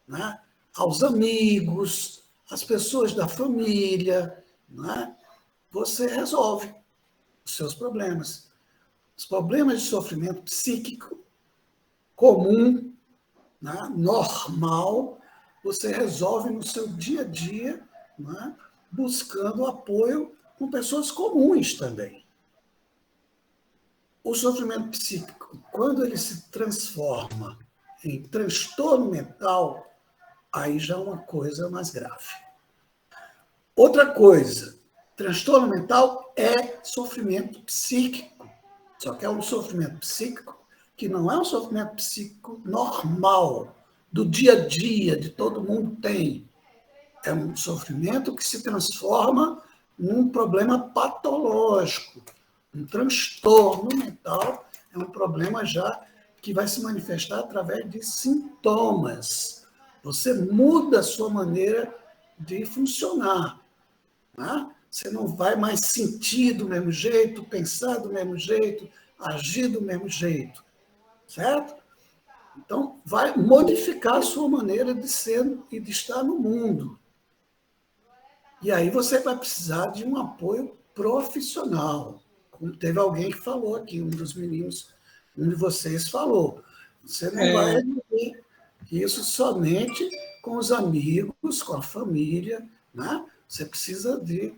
né? Aos amigos, às pessoas da família, né? Você resolve os seus problemas. Os problemas de sofrimento psíquico comum, né? Normal, você resolve no seu dia a dia, né? Buscando apoio com pessoas comuns também. O sofrimento psíquico, quando ele se transforma em transtorno mental, aí já é uma coisa mais grave. Outra coisa, transtorno mental é sofrimento psíquico. Só que é um sofrimento psíquico que não é um sofrimento psíquico normal, do dia a dia, de todo mundo tem. É um sofrimento que se transforma num problema patológico. Um transtorno mental é um problema já que vai se manifestar através de sintomas. Você muda a sua maneira de funcionar. Né? Você não vai mais sentir do mesmo jeito, pensar do mesmo jeito, agir do mesmo jeito. Certo? Então, vai modificar a sua maneira de ser e de estar no mundo. E aí você vai precisar de um apoio profissional. Como teve alguém que falou aqui, um dos meninos, um de vocês falou. Você não vai resolver isso somente com os amigos, com a família, né? Você precisa de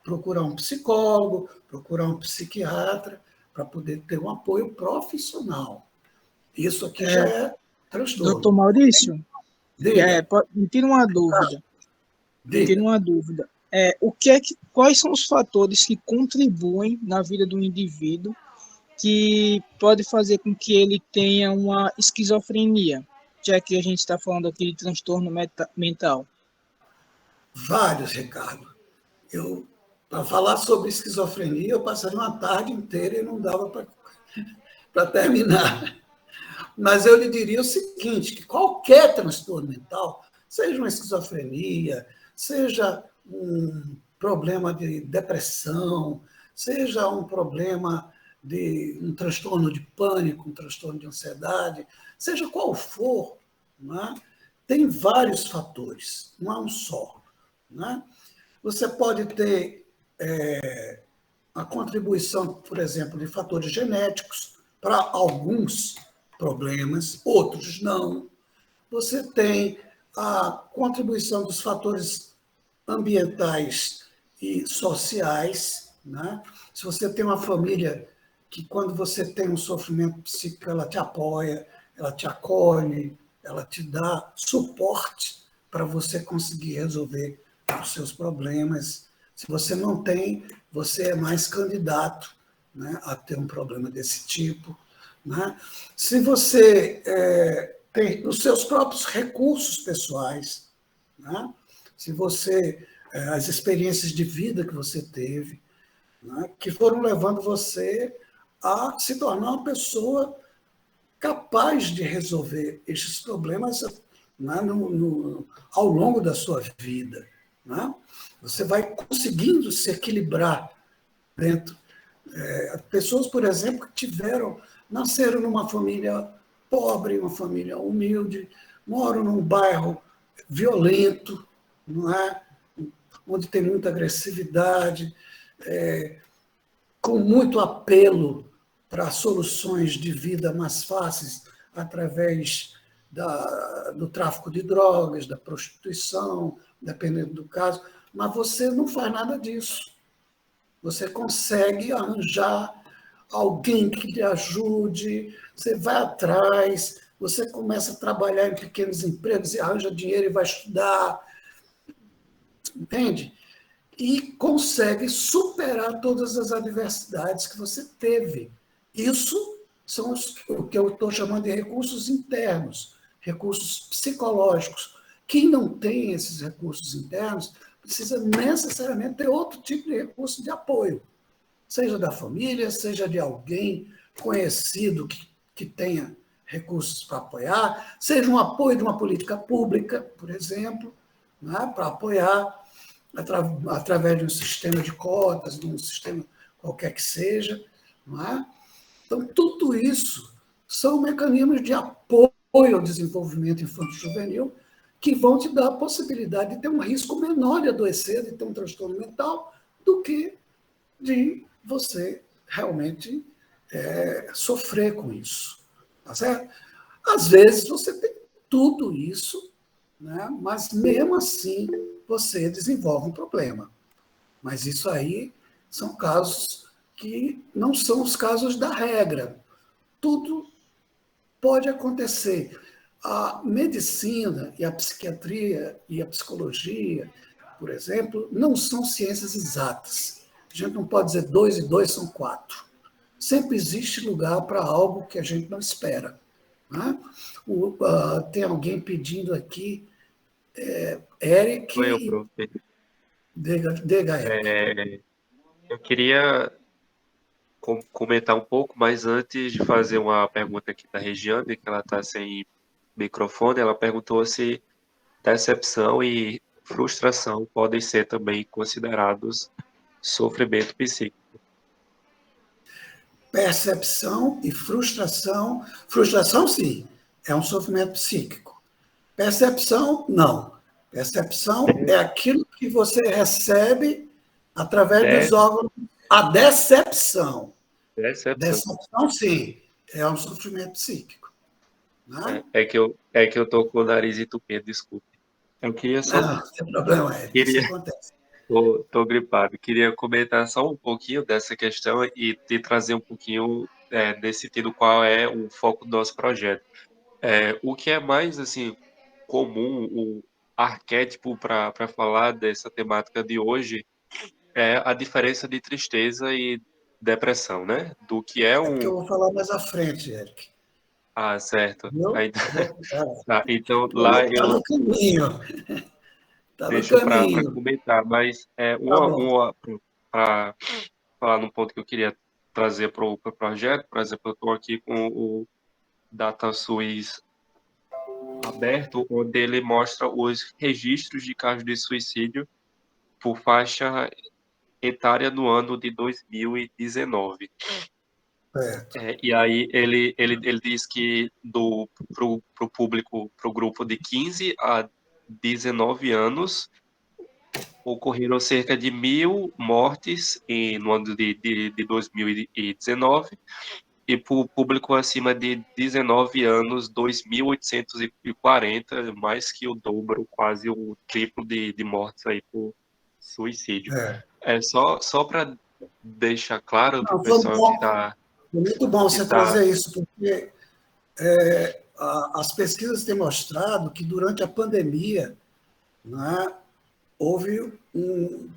procurar um psicólogo, procurar um psiquiatra, para poder ter um apoio profissional. Isso aqui já é transtorno. Doutor Maurício, me tira uma dúvida. Quais são os fatores que contribuem na vida do indivíduo que pode fazer com que ele tenha uma esquizofrenia, já que a gente está falando aqui de transtorno mental? Vários, Ricardo. Para falar sobre esquizofrenia, eu passaria uma tarde inteira e não dava para terminar. Mas eu lhe diria o seguinte, que qualquer transtorno mental, seja uma esquizofrenia, seja um problema de depressão, seja um problema de um transtorno de pânico, um transtorno de ansiedade, seja qual for, né? Tem vários fatores, não há um só. Né? Você pode ter a contribuição, por exemplo, de fatores genéticos para alguns problemas, outros não. Você tem a contribuição dos fatores ambientais e sociais, né? Se você tem uma família que, quando você tem um sofrimento psíquico, ela te apoia, ela te acolhe, ela te dá suporte para você conseguir resolver os seus problemas. Se você não tem, você é mais candidato, né, a ter um problema desse tipo, né? Se você tem os seus próprios recursos pessoais, né? Se você, as experiências de vida que você teve, né, que foram levando você a se tornar uma pessoa capaz de resolver estes problemas, né, ao longo da sua vida, né? Você vai conseguindo se equilibrar dentro. Pessoas, por exemplo, que nasceram numa família pobre, uma família humilde, moram num bairro violento, não é? Onde tem muita agressividade, com muito apelo para soluções de vida mais fáceis através do tráfico de drogas, da prostituição, dependendo do caso, mas você não faz nada disso. Você consegue arranjar alguém que lhe ajude, você vai atrás, você começa a trabalhar em pequenos empregos e arranja dinheiro e vai estudar, entende? E consegue superar todas as adversidades que você teve. Isso são o que eu estou chamando de recursos internos, recursos psicológicos. Quem não tem esses recursos internos precisa necessariamente ter outro tipo de recurso de apoio, seja da família, seja de alguém conhecido que tenha recursos para apoiar, seja um apoio de uma política pública, por exemplo, né, para apoiar através de um sistema de cotas, de um sistema qualquer que seja. Não é? Então, tudo isso são mecanismos de apoio ao desenvolvimento infanto-juvenil que vão te dar a possibilidade de ter um risco menor de adoecer, de ter um transtorno mental, do que de você realmente sofrer com isso. Tá certo? Às vezes você tem tudo isso, né? Mas mesmo assim você desenvolve um problema. Mas isso aí são casos que não são os casos da regra. Tudo pode acontecer. A medicina e a psiquiatria e a psicologia, por exemplo, não são ciências exatas. A gente não pode dizer 2 e 2 são 4. Sempre existe lugar para algo que a gente não espera. Né? Tem alguém pedindo aqui, Eric. Sou eu, prof. Diga, Eric. Eu queria comentar um pouco, mas antes de fazer uma pergunta aqui da Regiane, que ela está sem microfone, ela perguntou se decepção e frustração podem ser também considerados sofrimento psíquico. Percepção e frustração. Frustração, sim, é um sofrimento psíquico. Percepção, não. Percepção é aquilo que você recebe através dos órgãos. A decepção. Decepção, sim, é um sofrimento psíquico. Né? É que eu estou com o nariz entupido, desculpe. Eu queria só... Não tem problema, isso acontece. Estou gripado. Queria comentar só um pouquinho dessa questão e te trazer um pouquinho nesse sentido qual é o foco do nosso projeto. O que é mais assim comum, o arquétipo para falar dessa temática de hoje é a diferença de tristeza e depressão, né? Do que é É que eu vou falar mais à frente, Eric. Ah, certo. Entendeu? Então lá Está no caminho. Está no deixo para caminho. comentar, mas para falar num ponto que eu queria trazer para o projeto, por exemplo, eu estou aqui com o DataSUS aberto, onde ele mostra os registros de casos de suicídio por faixa etária no ano de 2019. E aí ele diz que para o público, para o grupo de 15 a 19 anos, ocorreram cerca de 1.000 mortes no ano de 2019, e para o público acima de 19 anos, 2.840, mais que o dobro, quase o triplo de mortes aí por suicídio. Só para deixar claro para o Não, foi pessoal bom, foi muito bom você trazer isso, porque as pesquisas têm mostrado que durante a pandemia, né, houve um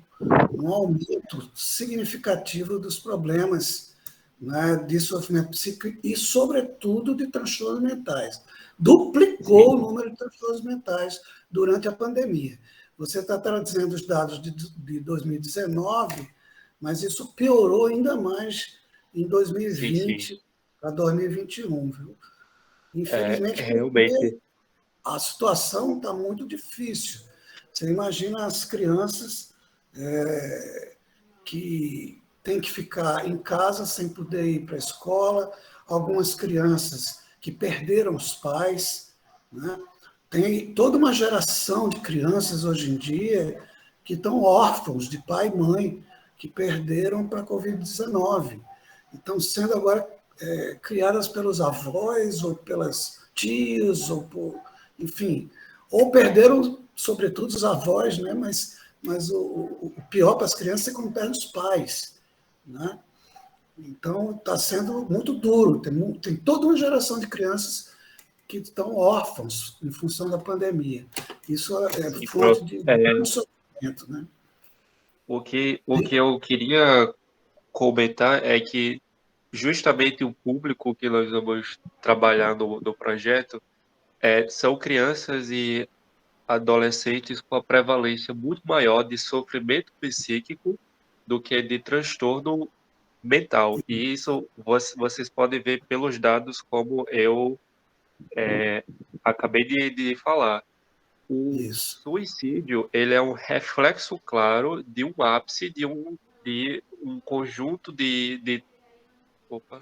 aumento significativo dos problemas, né, de sofrimento psíquico e, sobretudo, de transtornos mentais. Duplicou o número de transtornos mentais durante a pandemia. Você está trazendo os dados de 2019, mas isso piorou ainda mais em 2020 para 2021, viu? Infelizmente, porque realmente. a situação está muito difícil. Você imagina as crianças que têm que ficar em casa sem poder ir para a escola, algumas crianças que perderam os pais, né? Tem toda uma geração de crianças hoje em dia que estão órfãos de pai e mãe, que perderam para a Covid-19. Estão sendo agora criadas pelos avós, ou pelas tias, ou por, enfim, ou perderam, sobretudo, os avós, né? Mas o pior para as crianças é quando perdem os pais, né? Então, está sendo muito duro. Tem toda uma geração de crianças que estão órfãos em função da pandemia. Isso é fonte de sofrimento, né? O que eu queria comentar é que justamente o público que nós vamos trabalhar no projeto são crianças e adolescentes com a prevalência muito maior de sofrimento psíquico do que de transtorno mental. E isso vocês podem ver pelos dados, como eu acabei de falar. O Isso. suicídio, ele é um reflexo claro de um ápice de um conjunto opa.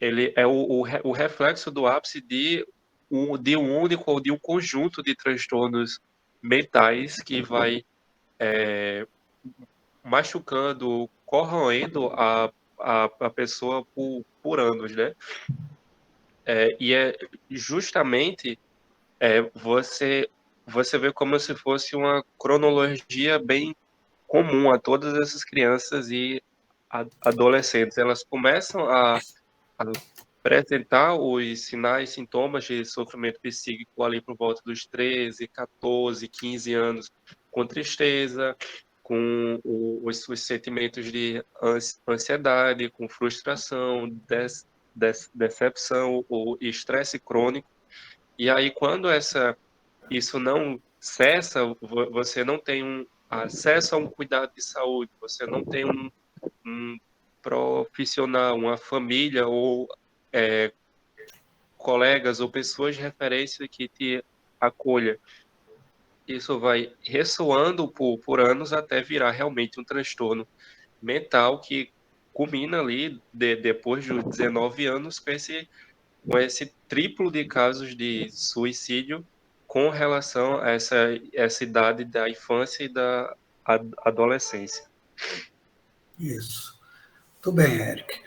Ele é o reflexo do ápice de um único ou de um conjunto de transtornos mentais que vai machucando, corroendo a pessoa por anos, né? E é justamente você vê como se fosse uma cronologia bem comum a todas essas crianças e adolescentes. Elas começam a apresentar os sinais, sintomas de sofrimento psíquico ali por volta dos 13, 14, 15 anos, com tristeza, com os sentimentos de ansiedade, com frustração, decepção ou estresse crônico. E aí, quando isso não cessa, você não tem acesso a um cuidado de saúde, você não tem um profissional, uma família ou colegas ou pessoas de referência que te acolha. Isso vai ressoando por anos até virar realmente um transtorno mental que culmina ali depois de 19 anos com esse triplo de casos de suicídio com relação a essa idade da infância e da adolescência. Isso. Muito bem, Eric.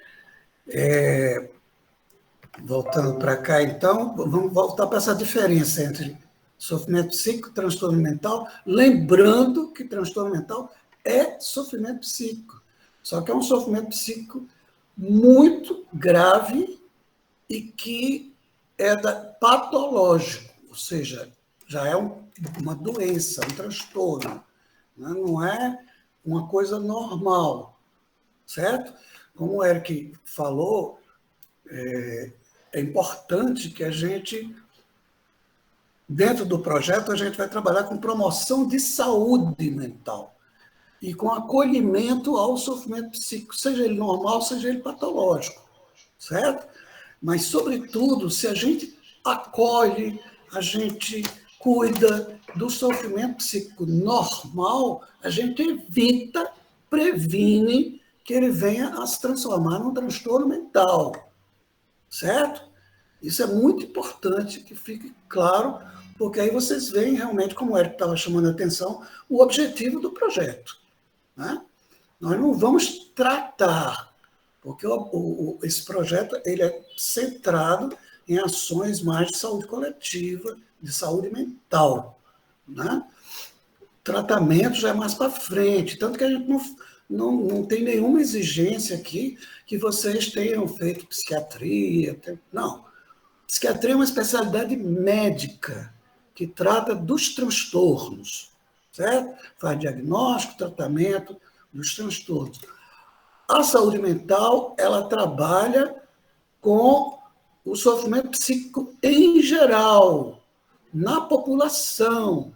Voltando para cá, então, vamos voltar para essa diferença entre sofrimento psíquico e transtorno mental, lembrando que transtorno mental é sofrimento psíquico, só que é um sofrimento psíquico muito grave e que é patológico, ou seja, já é uma doença, um transtorno, né? Não é uma coisa normal, certo? Como o Eric falou, é importante que a gente, dentro do projeto, a gente vai trabalhar com promoção de saúde mental e com acolhimento ao sofrimento psíquico, seja ele normal, seja ele patológico, certo? Mas, sobretudo, se a gente acolhe, a gente cuida do sofrimento psíquico normal, a gente evita, previne que ele venha a se transformar num transtorno mental, certo? Isso é muito importante que fique claro, porque aí vocês veem realmente, como o Eric estava chamando a atenção, o objetivo do projeto, né? Nós não vamos tratar, porque esse projeto ele é centrado em ações mais de saúde coletiva, de saúde mental, né? Tratamento já é mais para frente, tanto que a gente não tem nenhuma exigência aqui que vocês tenham feito psiquiatria. Não. Psiquiatria é uma especialidade médica que trata dos transtornos, certo? Faz diagnóstico, tratamento dos transtornos. A saúde mental, ela trabalha com o sofrimento psíquico em geral, na população,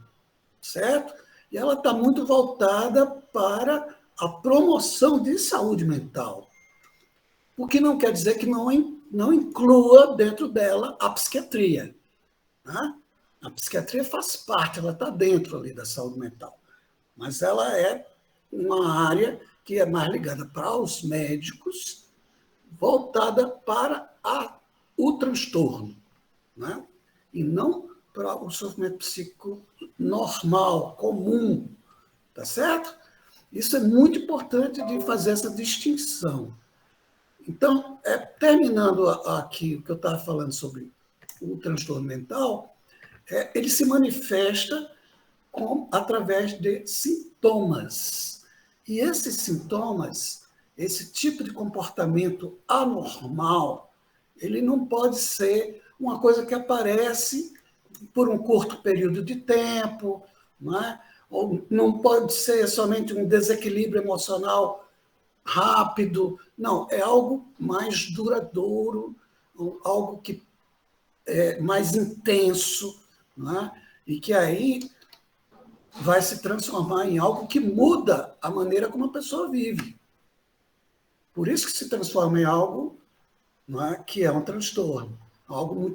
certo? E ela está muito voltada para a promoção de saúde mental. O que não quer dizer que não inclua dentro dela a psiquiatria. Né? A psiquiatria faz parte, ela está dentro ali da saúde mental. Mas ela é uma área que é mais ligada para os médicos, voltada para o transtorno, né? E não para o sofrimento psíquico normal, comum, tá certo? Isso é muito importante de fazer essa distinção. Então, terminando aqui o que eu estava falando sobre o transtorno mental, ele se manifesta através de sintomas. E esses sintomas, esse tipo de comportamento anormal, ele não pode ser uma coisa que aparece por um curto período de tempo, não é? Ou não pode ser somente um desequilíbrio emocional rápido. Não, é algo mais duradouro, algo que é mais intenso, não é? E que aí vai se transformar em algo que muda a maneira como a pessoa vive. Por isso que se transforma em algo, não é, que é um transtorno.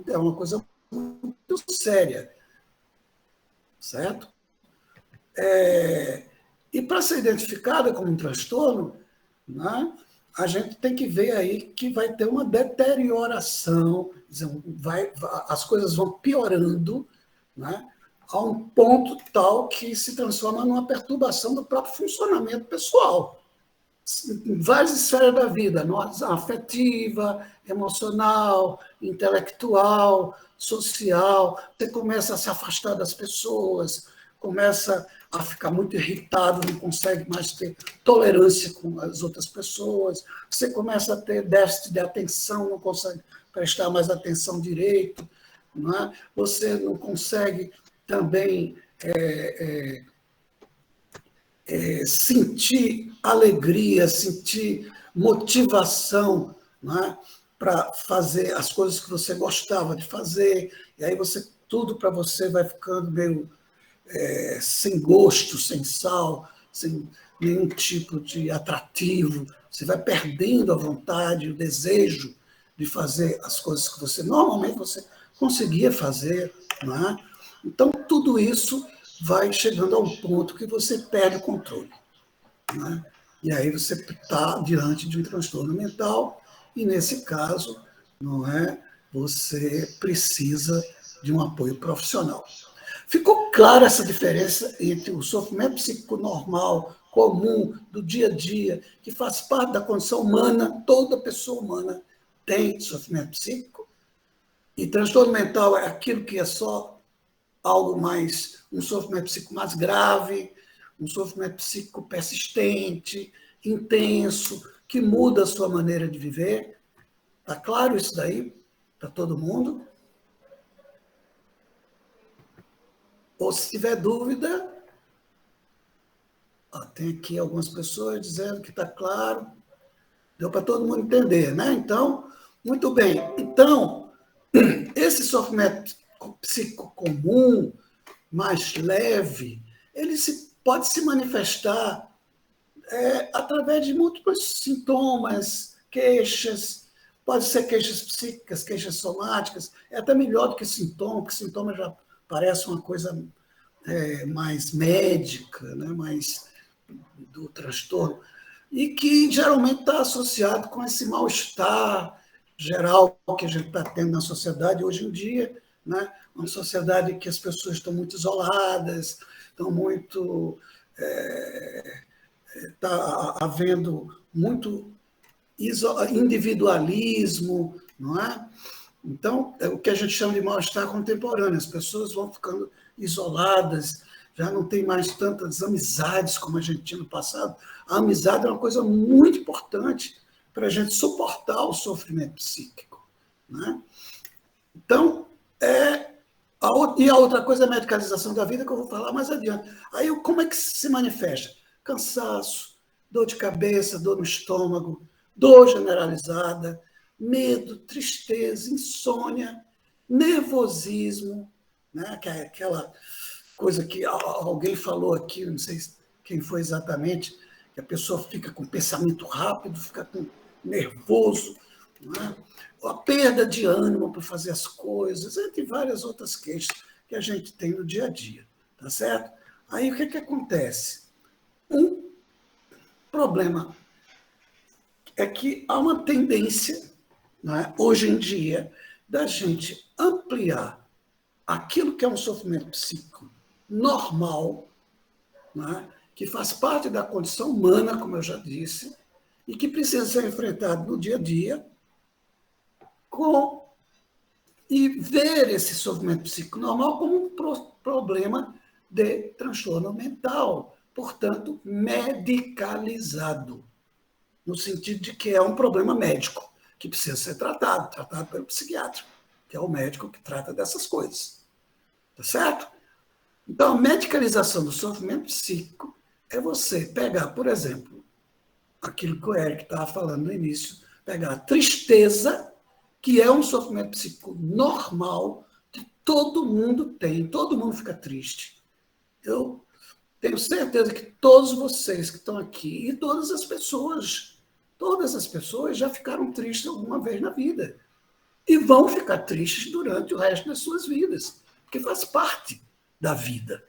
É uma coisa muito séria. Certo? E para ser identificada como um transtorno, né, a gente tem que ver aí que vai ter uma deterioração, as coisas vão piorando, né, a um ponto tal que se transforma numa perturbação do próprio funcionamento pessoal. Em várias esferas da vida, afetiva, emocional, intelectual, social. Você começa a se afastar das pessoas, começa a ficar muito irritado, não consegue mais ter tolerância com as outras pessoas, você começa a ter déficit de atenção, não consegue prestar mais atenção direito, não é? Você não consegue também sentir alegria, sentir motivação, né, para fazer as coisas que você gostava de fazer, e aí tudo para você vai ficando meio sem gosto, sem sal, sem nenhum tipo de atrativo, você vai perdendo a vontade, o desejo de fazer as coisas que normalmente você conseguia fazer, né? Então, tudo isso vai chegando a um ponto que você perde o controle, né? E aí você está diante de um transtorno mental e, nesse caso, não é, você precisa de um apoio profissional. Ficou clara essa diferença entre o sofrimento psíquico normal, comum, do dia a dia, que faz parte da condição humana, toda pessoa humana tem sofrimento psíquico, e transtorno mental é aquilo que é só algo mais, um sofrimento psíquico mais grave, um sofrimento psíquico persistente, intenso, que muda a sua maneira de viver. Está claro isso daí para todo mundo? Ou se tiver dúvida, tem aqui algumas pessoas dizendo que está claro, deu para todo mundo entender, né? Então, muito bem. Então, esse sofrimento psíquico comum, mais leve, ele pode se manifestar através de múltiplos sintomas, queixas, pode ser queixas psíquicas, queixas somáticas, é até melhor do que sintoma, porque sintoma já parece uma coisa mais médica, né, mais do transtorno, e que geralmente está associado com esse mal-estar geral que a gente está tendo na sociedade hoje em dia, né? Uma sociedade que as pessoas estão muito isoladas, estão muito... está havendo muito individualismo, não é? Então, é o que a gente chama de mal-estar contemporâneo. As pessoas vão ficando isoladas, já não tem mais tantas amizades como a gente tinha no passado. A amizade é uma coisa muito importante para a gente suportar o sofrimento psíquico, né? Então, e a outra coisa é a medicalização da vida, que eu vou falar mais adiante. Aí, como é que se manifesta? Cansaço, dor de cabeça, dor no estômago, dor generalizada, medo, tristeza, insônia, nervosismo, né? Que é aquela coisa que alguém falou aqui, não sei quem foi exatamente, que a pessoa fica com pensamento rápido, fica nervoso, né? A perda de ânimo para fazer as coisas, entre várias outras queixas que a gente tem no dia a dia, tá certo? Aí o que acontece? Um problema é que há uma tendência, né, hoje em dia, da gente ampliar aquilo que é um sofrimento psíquico normal, né, que faz parte da condição humana, como eu já disse, e que precisa ser enfrentado no dia a dia, e ver esse sofrimento psíquico normal como um problema de transtorno mental, portanto, medicalizado, no sentido de que é um problema médico, que precisa ser tratado pelo psiquiatra, que é o médico que trata dessas coisas. Tá certo? Então, a medicalização do sofrimento psíquico é você pegar, por exemplo, aquilo que o Eric estava falando no início, pegar a tristeza, que é um sofrimento psíquico normal, que todo mundo tem, todo mundo fica triste. Eu tenho certeza que todos vocês que estão aqui, e todas as pessoas já ficaram tristes alguma vez na vida. E vão ficar tristes durante o resto das suas vidas, porque faz parte da vida.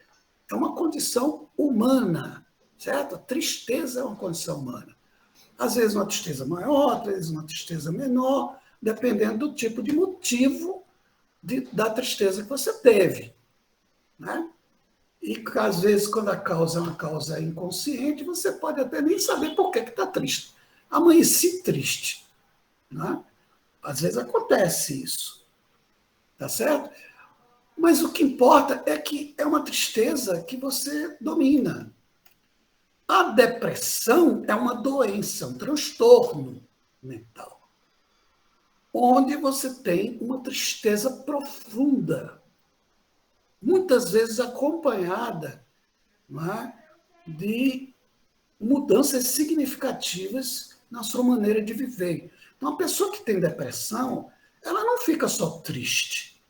É uma condição humana, certo? A tristeza é uma condição humana. Às vezes uma tristeza maior, às vezes uma tristeza menor, dependendo do tipo de motivo da tristeza que você teve, né? E às vezes, quando a causa é uma causa inconsciente, você pode até nem saber por que está triste. Amanheci triste, né? Às vezes acontece isso, tá certo? Mas o que importa é que é uma tristeza que você domina. A depressão é uma doença, um transtorno mental, onde você tem uma tristeza profunda, muitas vezes acompanhada, não é, de mudanças significativas na sua maneira de viver. Então, a pessoa que tem depressão, ela não fica só triste.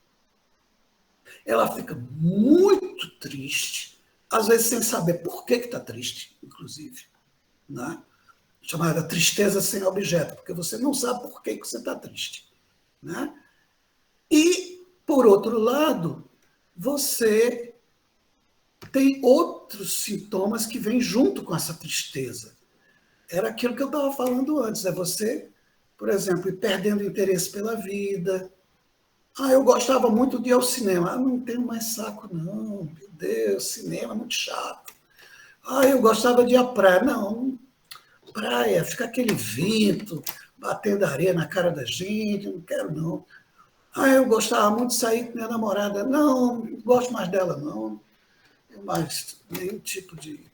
Ela fica muito triste, às vezes sem saber por que está triste, inclusive, né? Chamada tristeza sem objeto, porque você não sabe por que você está triste, né? E, por outro lado, você tem outros sintomas que vêm junto com essa tristeza. Era aquilo que eu estava falando antes, é você, por exemplo, ir perdendo interesse pela vida. Eu gostava muito de ir ao cinema. Não tenho mais saco, não. Meu Deus, cinema é muito chato. Eu gostava de ir à praia. Não, praia, fica aquele vento, batendo areia na cara da gente, não quero, não. Eu gostava muito de sair com minha namorada. Não gosto mais dela, não. Não tenho mais nenhum tipo de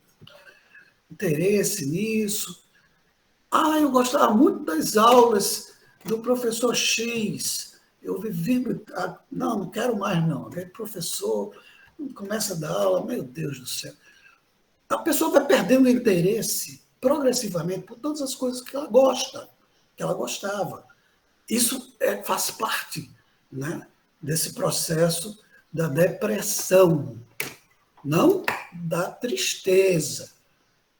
interesse nisso. Eu gostava muito das aulas do professor X. Eu vivi... Não quero mais, não. Aquele professor começa a dar aula, meu Deus do céu. A pessoa vai perdendo interesse progressivamente por todas as coisas que ela gosta, que ela gostava. Isso faz parte, né, desse processo da depressão, não da tristeza,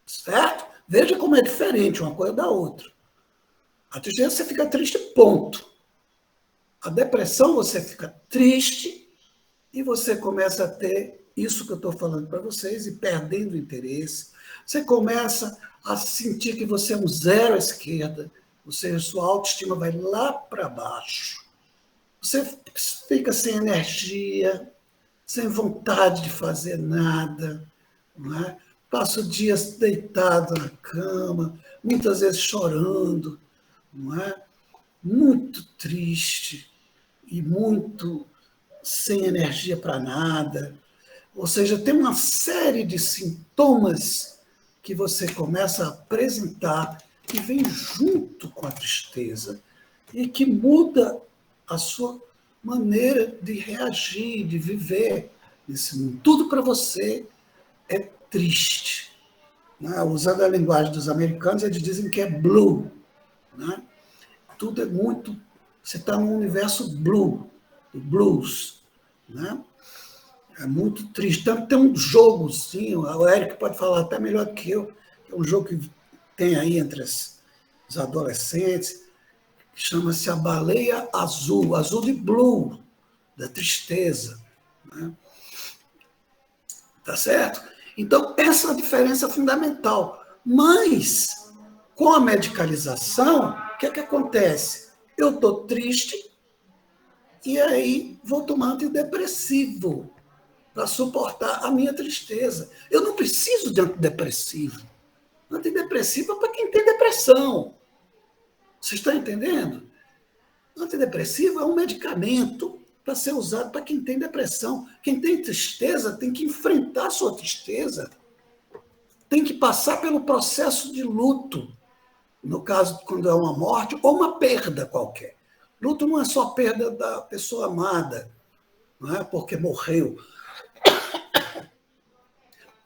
certo? Veja como é diferente uma coisa da outra. A tristeza você fica triste, ponto. A depressão você fica triste e você começa a ter isso que eu estou falando para vocês e perdendo interesse. Você começa a sentir que você é um zero à esquerda, ou seja, sua autoestima vai lá para baixo. Você fica sem energia, sem vontade de fazer nada, não é? Passa dias deitado na cama, muitas vezes chorando, não é? Muito triste e muito sem energia para nada. Ou seja, tem uma série de sintomas que você começa a apresentar que vem junto com a tristeza e que muda a sua maneira de reagir, de viver nesse mundo. Tudo para você é triste. Né? Usando a linguagem dos americanos, eles dizem que é blue. Né? Tudo é muito... Você está num universo blue, do blues. Né? É muito triste. Tanto tem um jogozinho, o Érico pode falar até melhor que eu, que é um jogo que tem aí entre os adolescentes, que chama-se A Baleia Azul, azul de blue, da tristeza. Né? Tá certo? Então, essa é a diferença fundamental. Mas, com a medicalização, o que é que acontece? Eu estou triste e aí vou tomar antidepressivo para suportar a minha tristeza. Eu não preciso de antidepressivo. Antidepressivo é para quem tem depressão. Vocês estão entendendo? Antidepressivo é um medicamento para ser usado para quem tem depressão. Quem tem tristeza tem que enfrentar a sua tristeza. Tem que passar pelo processo de luto. No caso, quando é uma morte ou uma perda qualquer. Luto não é só perda da pessoa amada, não é porque morreu.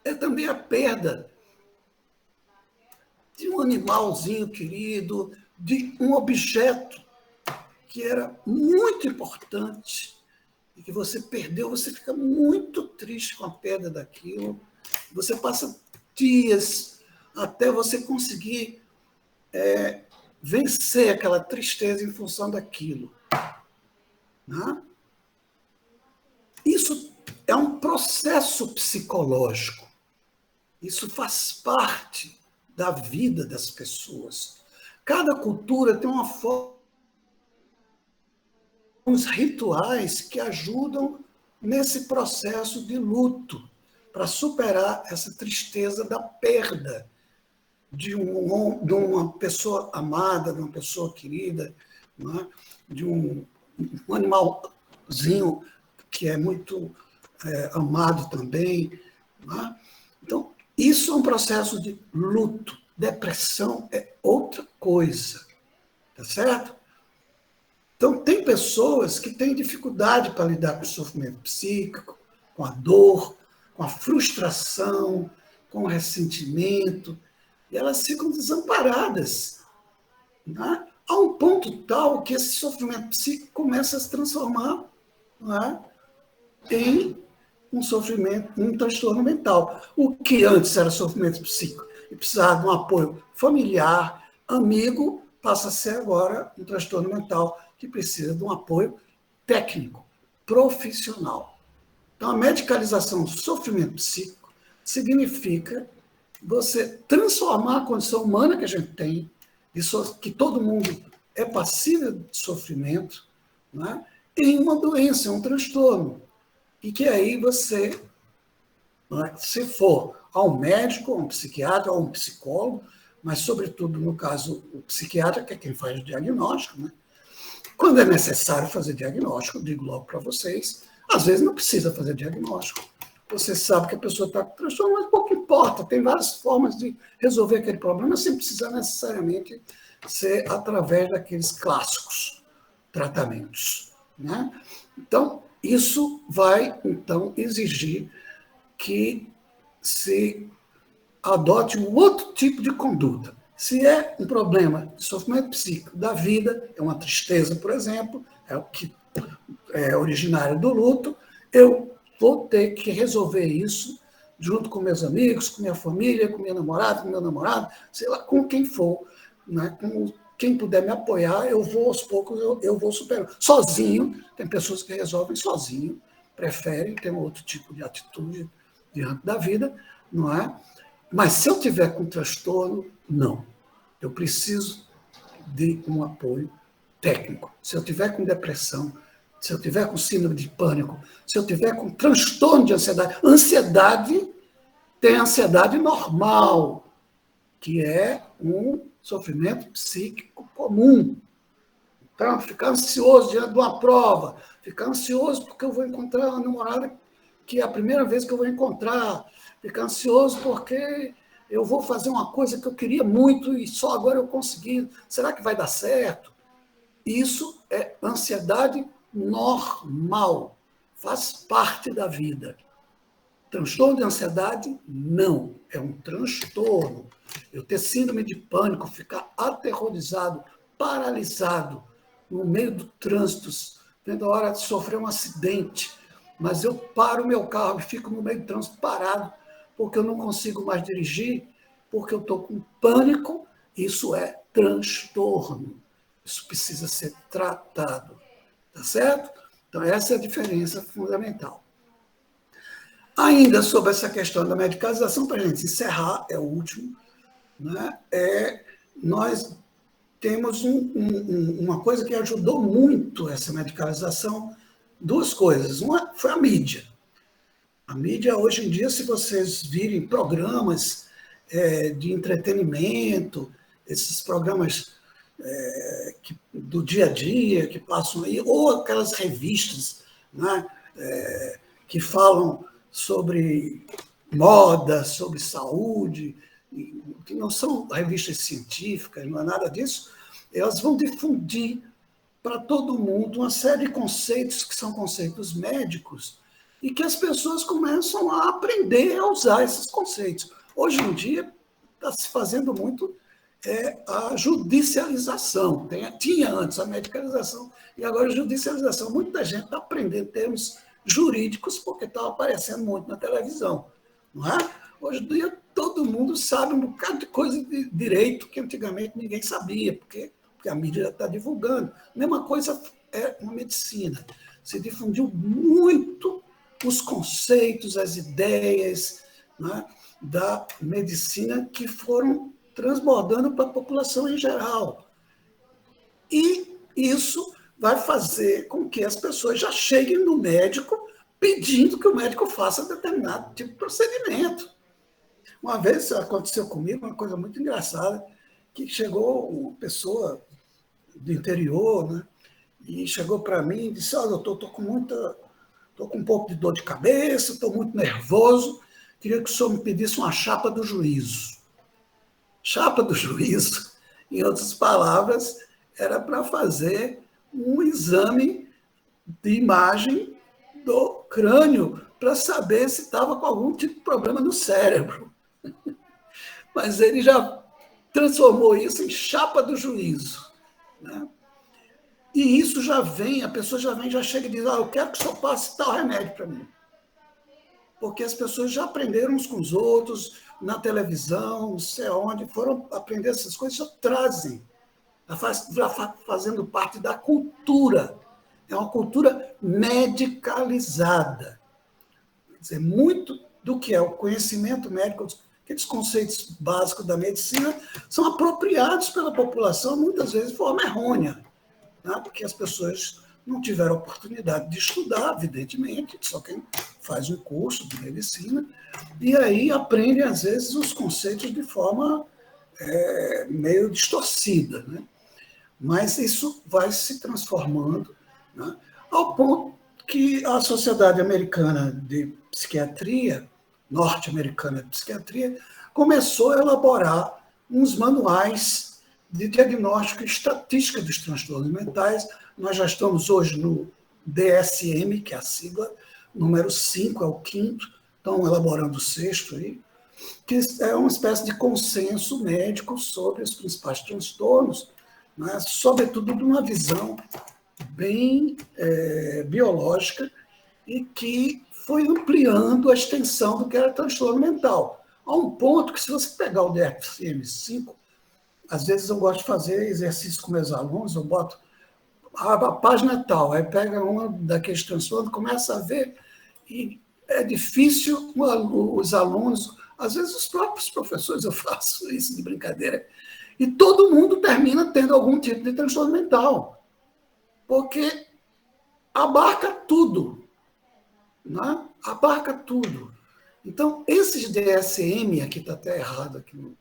É também a perda de um animalzinho querido, de um objeto que era muito importante e que você perdeu, você fica muito triste com a perda daquilo. Você passa dias até você conseguir vencer aquela tristeza em função daquilo. Né? Isso é um processo psicológico. Isso faz parte da vida das pessoas. Cada cultura tem uma forma, uns rituais que ajudam nesse processo de luto, para superar essa tristeza da perda de uma pessoa amada, de uma pessoa querida, né? De um animalzinho que é muito amado também. Né? Então, isso é um processo de luto. Depressão é outra coisa. Tá certo? Então, tem pessoas que têm dificuldade para lidar com o sofrimento psíquico, com a dor, com a frustração, com o ressentimento, e elas ficam desamparadas. Né? A um ponto tal que esse sofrimento psíquico começa a se transformar, né, em um sofrimento, um transtorno mental. O que antes era sofrimento psíquico e precisava de um apoio familiar, amigo, passa a ser agora um transtorno mental que precisa de um apoio técnico, profissional. Então, a medicalização do sofrimento psíquico significa você transformar a condição humana que a gente tem, que todo mundo é passível de sofrimento, né, em uma doença, um transtorno. E que aí você, né, se for ao médico, a um psiquiatra, a um psicólogo, mas, sobretudo, no caso, o psiquiatra, que é quem faz o diagnóstico, né? Quando é necessário fazer diagnóstico, digo logo para vocês, às vezes não precisa fazer diagnóstico. Você sabe que a pessoa está com transtorno, mas pouco importa, tem várias formas de resolver aquele problema, sem precisar necessariamente ser através daqueles clássicos tratamentos. Né? Então, isso vai, então, exigir que se adote um outro tipo de conduta. Se é um problema de sofrimento psíquico da vida, é uma tristeza, por exemplo, é o que é originário do luto, eu vou ter que resolver isso junto com meus amigos, com minha família, com minha namorada, com meu namorado, sei lá, com quem for, né? Com quem puder me apoiar, eu vou aos poucos, eu vou superando. Sozinho, tem pessoas que resolvem sozinho, preferem ter um outro tipo de atitude diante da vida, não é? Mas se eu tiver com transtorno, não. Eu preciso de um apoio técnico. Se eu tiver com depressão, se eu tiver com síndrome de pânico, se eu tiver com transtorno de ansiedade, ansiedade tem ansiedade normal, que é um sofrimento psíquico comum. Então, ficar ansioso diante de uma prova, ficar ansioso porque eu vou encontrar uma namorada que é a primeira vez que eu vou encontrar, ficar ansioso porque eu vou fazer uma coisa que eu queria muito e só agora eu consegui. Será que vai dar certo? Isso é ansiedade normal, faz parte da vida. Transtorno de ansiedade, não. É um transtorno. Eu ter síndrome de pânico, ficar aterrorizado, paralisado, no meio do trânsito, vendo a hora de sofrer um acidente, mas eu paro o meu carro e fico no meio do trânsito parado, porque eu não consigo mais dirigir, porque eu estou com pânico, isso é transtorno. Isso precisa ser tratado. Tá certo? Então, essa é a diferença fundamental. Ainda sobre essa questão da medicalização, para a gente encerrar, é o último, né? Nós temos uma coisa que ajudou muito essa medicalização, duas coisas. Uma foi a mídia. A mídia, hoje em dia, se vocês virem programas de entretenimento, esses programas do dia a dia que passam aí, ou aquelas revistas, né, que falam sobre moda, sobre saúde, que não são revistas científicas, não é nada disso, elas vão difundir para todo mundo uma série de conceitos que são conceitos médicos e que as pessoas começam a aprender a usar esses conceitos. Hoje em dia está se fazendo muito a judicialização. Tinha antes a medicalização e agora a judicialização. Muita gente está aprendendo termos jurídicos porque estava aparecendo muito na televisão. Não é? Hoje em dia todo mundo sabe um bocado de coisa de direito que antigamente ninguém sabia, porque a mídia já está divulgando. A mesma coisa é com a medicina. Se difundiu muito os conceitos, as ideias, né, da medicina que foram transbordando para a população em geral. E isso vai fazer com que as pessoas já cheguem no médico pedindo que o médico faça determinado tipo de procedimento. Uma vez aconteceu comigo uma coisa muito engraçada, que chegou uma pessoa do interior, né, e chegou para mim e disse: "Olha, doutor, estou com um pouco de dor de cabeça, estou muito nervoso, queria que o senhor me pedisse uma chapa do juízo." Chapa do juízo, em outras palavras, era para fazer um exame de imagem do crânio para saber se estava com algum tipo de problema no cérebro. Mas ele já transformou isso em chapa do juízo, né? E isso já vem, a pessoa já chega e diz: "Eu quero que o senhor passe tal remédio para mim." Porque as pessoas já aprenderam uns com os outros, na televisão, não sei onde, foram aprender essas coisas, já trazem, já fazendo parte da cultura. É uma cultura medicalizada. Quer dizer, muito do que é o conhecimento médico, aqueles conceitos básicos da medicina, são apropriados pela população, muitas vezes de forma errônea, né? Porque as pessoas não tiveram oportunidade de estudar, evidentemente, só quem faz um curso de medicina, e aí aprende, às vezes, os conceitos de forma meio distorcida, né? Mas isso vai se transformando, né, ao ponto que a Sociedade Americana de Psiquiatria, norte-americana de psiquiatria, começou a elaborar uns manuais de diagnóstico e estatística dos transtornos mentais. Nós já estamos hoje no DSM, que é a sigla, número 5, é o quinto, estão elaborando o sexto aí, que é uma espécie de consenso médico sobre os principais transtornos, né, sobretudo de uma visão bem biológica e que foi ampliando a extensão do que era transtorno mental. A um ponto que, se você pegar o DSM-5, às vezes eu gosto de fazer exercício com meus alunos, eu boto a página tal, aí pega uma daqueles transtornos, começa a ver, e é difícil os alunos, às vezes os próprios professores, eu faço isso de brincadeira, e todo mundo termina tendo algum tipo de transtorno mental, porque abarca tudo, né? Abarca tudo. Então, esses DSM, aqui está até errado, aqui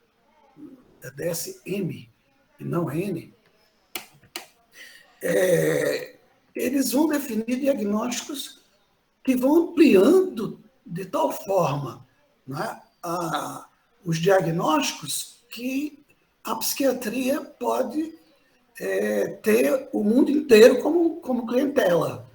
é DSM e não N, eles vão definir diagnósticos que vão ampliando de tal forma, né, os diagnósticos que a psiquiatria pode ter o mundo inteiro como clientela.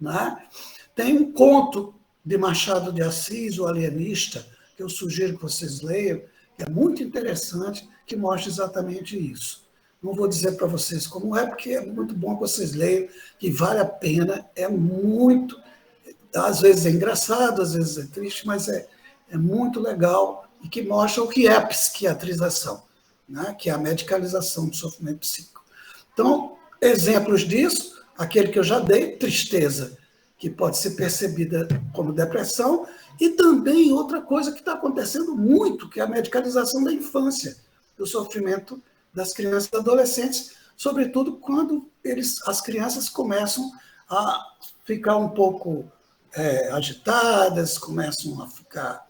Né? Tem um conto de Machado de Assis, O Alienista, que eu sugiro que vocês leiam, que é muito interessante, que mostra exatamente isso. Não vou dizer para vocês como é, porque é muito bom que vocês leiam, que vale a pena, é muito, às vezes é engraçado, às vezes é triste, mas é muito legal e que mostra o que é a psiquiatrização, né? Que é a medicalização do sofrimento psíquico. Então, exemplos disso, aquele que eu já dei, tristeza, que pode ser percebida como depressão, e também outra coisa que está acontecendo muito, que é a medicalização da infância, do sofrimento das crianças e adolescentes, sobretudo quando as crianças começam a ficar um pouco agitadas, começam a ficar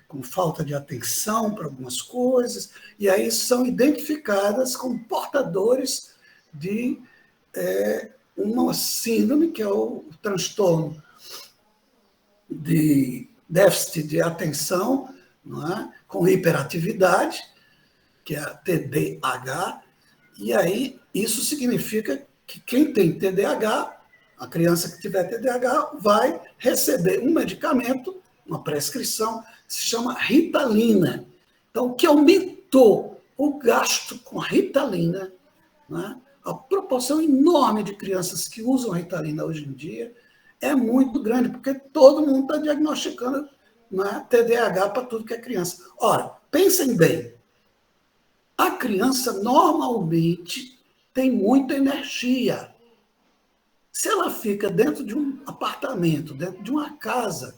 com falta de atenção para algumas coisas, e aí são identificadas como portadores de uma síndrome, que é o transtorno de déficit de atenção, não é? Com hiperatividade, que é a TDAH, e aí isso significa que quem tem TDAH, a criança que tiver TDAH, vai receber um medicamento, uma prescrição, que se chama Ritalina. Então, o que aumentou o gasto com Ritalina, né? A proporção enorme de crianças que usam Ritalina hoje em dia é muito grande, porque todo mundo está diagnosticando, né, TDAH para tudo que é criança. Ora, pensem bem, a criança normalmente tem muita energia. Se ela fica dentro de um apartamento, dentro de uma casa,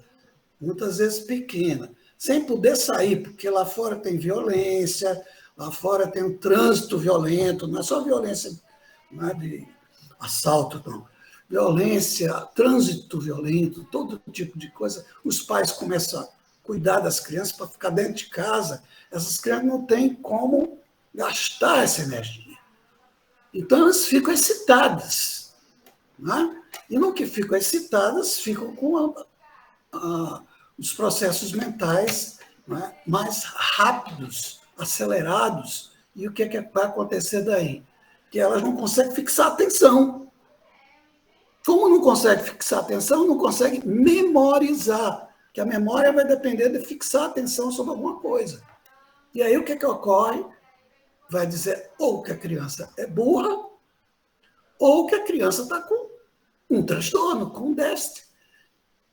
muitas vezes pequena, sem poder sair, porque lá fora tem violência, lá fora tem um trânsito violento, não é só violência, não é de assalto, não. Violência, trânsito violento, todo tipo de coisa. Os pais começam a cuidar das crianças para ficar dentro de casa. Essas crianças não têm como gastar essa energia. Então, elas ficam excitadas. Né? E no que ficam excitadas, ficam com os processos mentais, né, mais rápidos, acelerados. E o que vai acontecer daí? Que elas não conseguem fixar atenção. Como não consegue fixar atenção, não consegue memorizar, que a memória vai depender de fixar atenção sobre alguma coisa. E aí o que ocorre? Vai dizer ou que a criança é burra, ou que a criança está com um transtorno, com um déficit,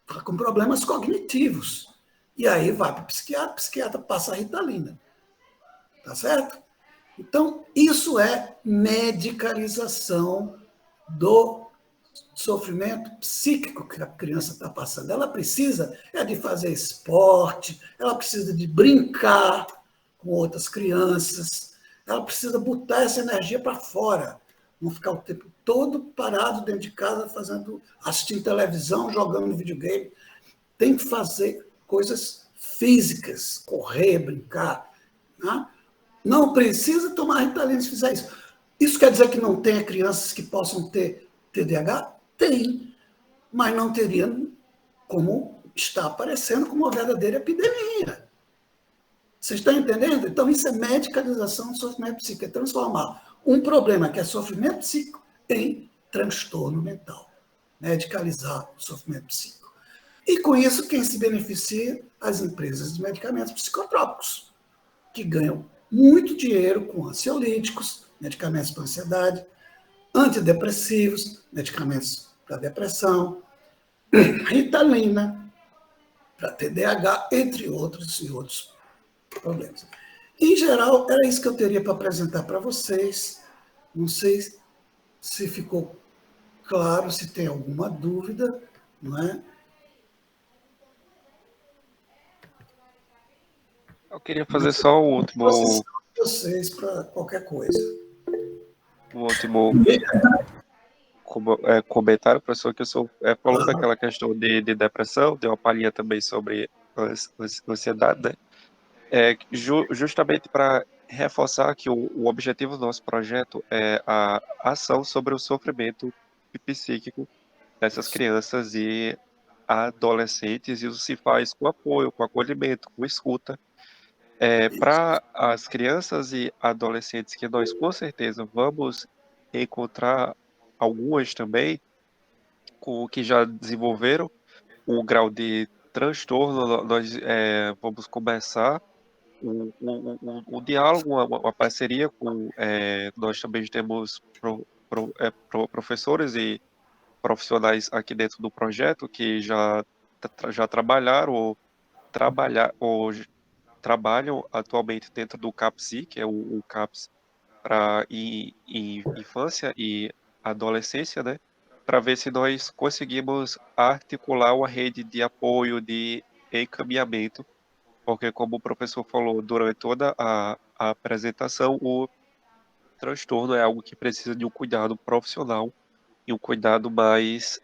está com problemas cognitivos. E aí vai para o psiquiatra passa a Ritalina. Tá certo? Então, isso é medicalização do sofrimento psíquico que a criança está passando. Ela precisa de fazer esporte, ela precisa de brincar com outras crianças, ela precisa botar essa energia para fora, não ficar o tempo todo parado dentro de casa assistindo televisão, jogando videogame. Tem que fazer coisas físicas, correr, brincar. Né? Não precisa tomar Ritalina se fizer isso. Isso quer dizer que não tenha crianças que possam ter TDAH? Tem, mas não teria como está aparecendo como uma verdadeira epidemia. Vocês estão entendendo? Então, isso é medicalização do sofrimento psíquico, é transformar um problema que é sofrimento psíquico em transtorno mental. Medicalizar o sofrimento psíquico. E com isso, quem se beneficia? As empresas de medicamentos psicotrópicos, que ganham muito dinheiro com ansiolíticos, medicamentos para ansiedade, antidepressivos, medicamentos para depressão, Ritalina, para TDAH, entre outros e outros problemas. Em geral, era isso que eu teria para apresentar para vocês. Não sei se ficou claro, se tem alguma dúvida, não é? Eu queria fazer só o último. Vocês para qualquer coisa. O último comentário, professor, que eu sou falando daquela questão de depressão, deu uma palhinha também sobre ansiedade, né? Justamente para reforçar que o objetivo do nosso projeto é a ação sobre o sofrimento psíquico dessas crianças e adolescentes, isso se faz com apoio, com acolhimento, com escuta. Para as crianças e adolescentes, que nós com certeza vamos encontrar algumas também, com que já desenvolveram um grau de transtorno, nós vamos começar um diálogo, uma parceria com. Nós também temos professores e profissionais aqui dentro do projeto que já trabalharam ou trabalham atualmente dentro do CAPSI, que é o CAPS para infância e adolescência, né? Para ver se nós conseguimos articular uma rede de apoio, de encaminhamento, porque como o professor falou durante toda a apresentação, o transtorno é algo que precisa de um cuidado profissional e um cuidado mais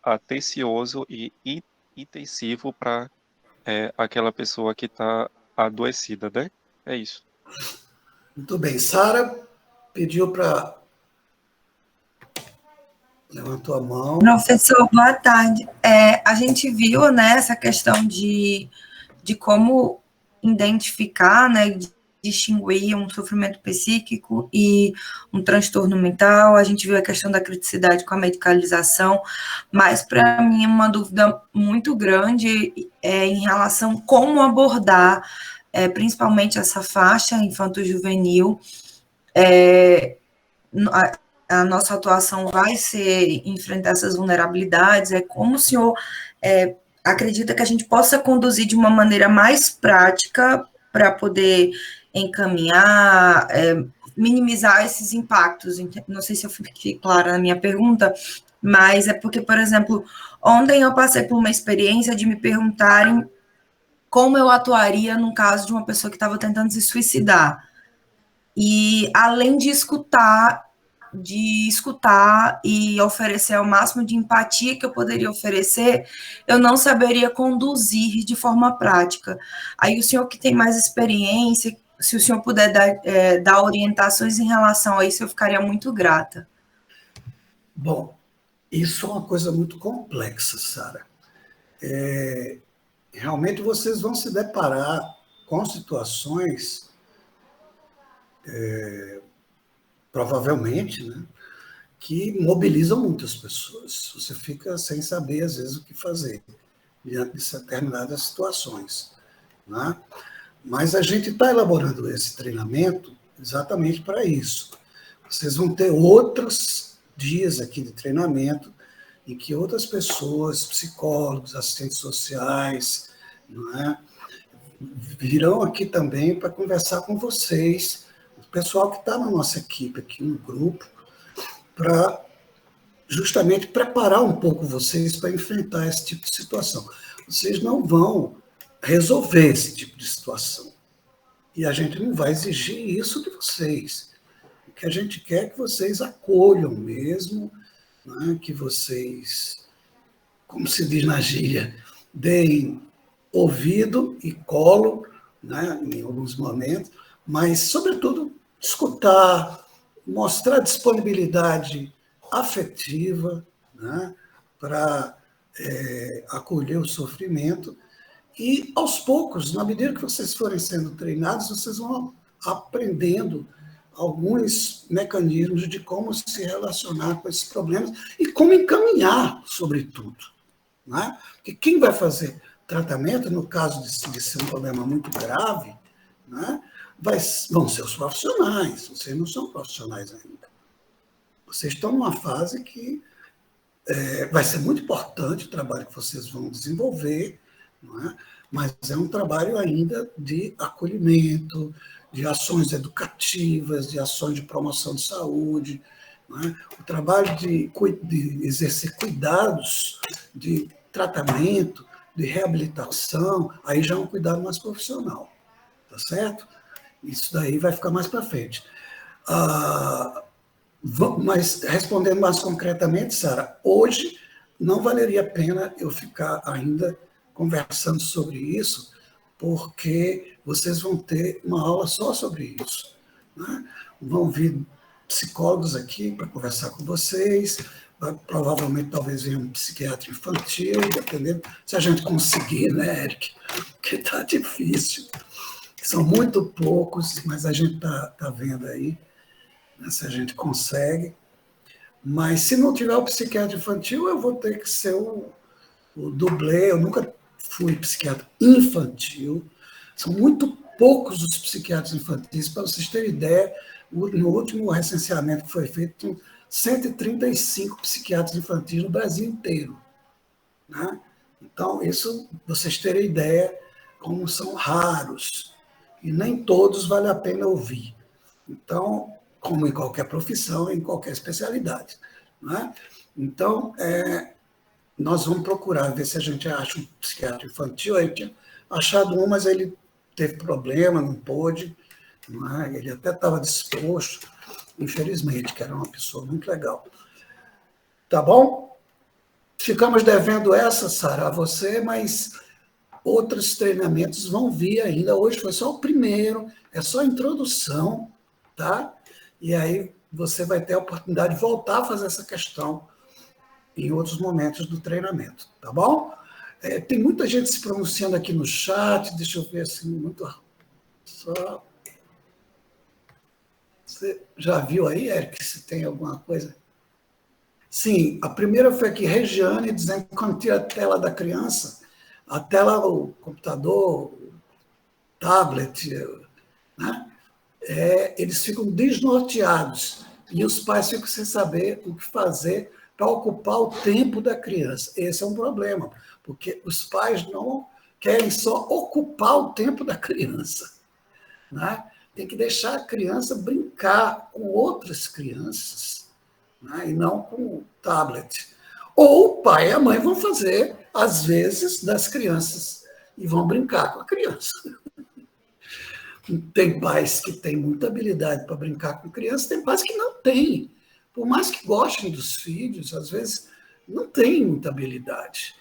atencioso e intensivo para aquela pessoa que está adoecida, né? É isso. Muito bem. Sara pediu para... Levantou a mão. Professor, boa tarde. A gente viu, né, essa questão de como identificar, né, distinguir um sofrimento psíquico e um transtorno mental. A gente viu a questão da criticidade com a medicalização, mas para mim uma dúvida muito grande em relação a como abordar, principalmente essa faixa infanto-juvenil. A nossa atuação vai ser enfrentar essas vulnerabilidades. Como o senhor acredita que a gente possa conduzir de uma maneira mais prática para poder encaminhar, minimizar esses impactos? Não sei se eu fiquei clara na minha pergunta, mas é porque, por exemplo, ontem eu passei por uma experiência de me perguntarem como eu atuaria no caso de uma pessoa que estava tentando se suicidar. E, além de escutar e oferecer o máximo de empatia que eu poderia oferecer, eu não saberia conduzir de forma prática. Aí o senhor que tem mais experiência, se o senhor puder dar orientações em relação a isso, eu ficaria muito grata. Bom, isso é uma coisa muito complexa, Sara. Realmente vocês vão se deparar com situações, provavelmente, né, que mobilizam muitas pessoas. Você fica sem saber, às vezes, o que fazer diante de determinadas situações, né? Mas a gente está elaborando esse treinamento exatamente para isso. Vocês vão ter outros dias aqui de treinamento em que outras pessoas, psicólogos, assistentes sociais, não é, virão aqui também para conversar com vocês, o pessoal que está na nossa equipe aqui no grupo, para justamente preparar um pouco vocês para enfrentar esse tipo de situação. Vocês não vão resolver esse tipo de situação. E a gente não vai exigir isso de vocês. O que a gente quer é que vocês acolham mesmo, né, que vocês, como se diz na gíria, deem ouvido e colo, né, em alguns momentos, mas, sobretudo, escutar, mostrar disponibilidade afetiva, né, para acolher o sofrimento. E, aos poucos, na medida que vocês forem sendo treinados, vocês vão aprendendo alguns mecanismos de como se relacionar com esses problemas e como encaminhar, sobretudo, né? Porque quem vai fazer tratamento, no caso de ser um problema muito grave, né, vão ser os profissionais. Vocês não são profissionais ainda. Vocês estão numa fase que vai ser muito importante o trabalho que vocês vão desenvolver, não é? Mas é um trabalho ainda de acolhimento, de ações educativas, de ações de promoção de saúde, não é? O trabalho de exercer cuidados de tratamento, de reabilitação, aí já é um cuidado mais profissional, tá certo? Isso daí vai ficar mais para frente. Mas, respondendo mais concretamente, Sara, hoje não valeria a pena eu ficar ainda conversando sobre isso, porque vocês vão ter uma aula só sobre isso, né? Vão vir psicólogos aqui para conversar com vocês. Provavelmente, talvez venha um psiquiatra infantil, dependendo se a gente conseguir, né, Eric? Porque está difícil. São muito poucos, mas a gente está vendo aí, né, se a gente consegue. Mas se não tiver o psiquiatra infantil, eu vou ter que ser o dublê. Eu nunca fui psiquiatra infantil. São muito poucos os psiquiatras infantis. Para vocês terem ideia, no último recenseamento que foi feito, 135 psiquiatras infantis no Brasil inteiro. Né? Então, isso, vocês terem ideia como são raros. E nem todos vale a pena ouvir. Então, como em qualquer profissão, em qualquer especialidade. Né? Então, nós vamos procurar ver se a gente acha um psiquiatra infantil. Eu tinha achado um, mas ele teve problema, não pôde. Não é? Ele até estava disposto, infelizmente, que era uma pessoa muito legal. Tá bom? Ficamos devendo essa, Sara, a você, mas outros treinamentos vão vir ainda. Hoje foi só o primeiro, é só a introdução, tá? E aí você vai ter a oportunidade de voltar a fazer essa questão em outros momentos do treinamento, tá bom? Tem muita gente se pronunciando aqui no chat, deixa eu ver assim, muito só. Você já viu aí, Eric, se tem alguma coisa? Sim, a primeira foi aqui, Regiane, dizendo que quando tira a tela da criança, a tela, o computador, o tablet, né? Eles ficam desnorteados e os pais ficam sem saber o que fazer para ocupar o tempo da criança. Esse é um problema, porque os pais não querem só ocupar o tempo da criança. Né? Tem que deixar a criança brincar com outras crianças, né? E não com o tablet. Ou o pai e a mãe vão fazer, às vezes, das crianças e vão brincar com a criança. Tem pais que têm muita habilidade para brincar com criança, tem pais que não têm. Por mais que gostem dos filhos, às vezes não têm muita habilidade.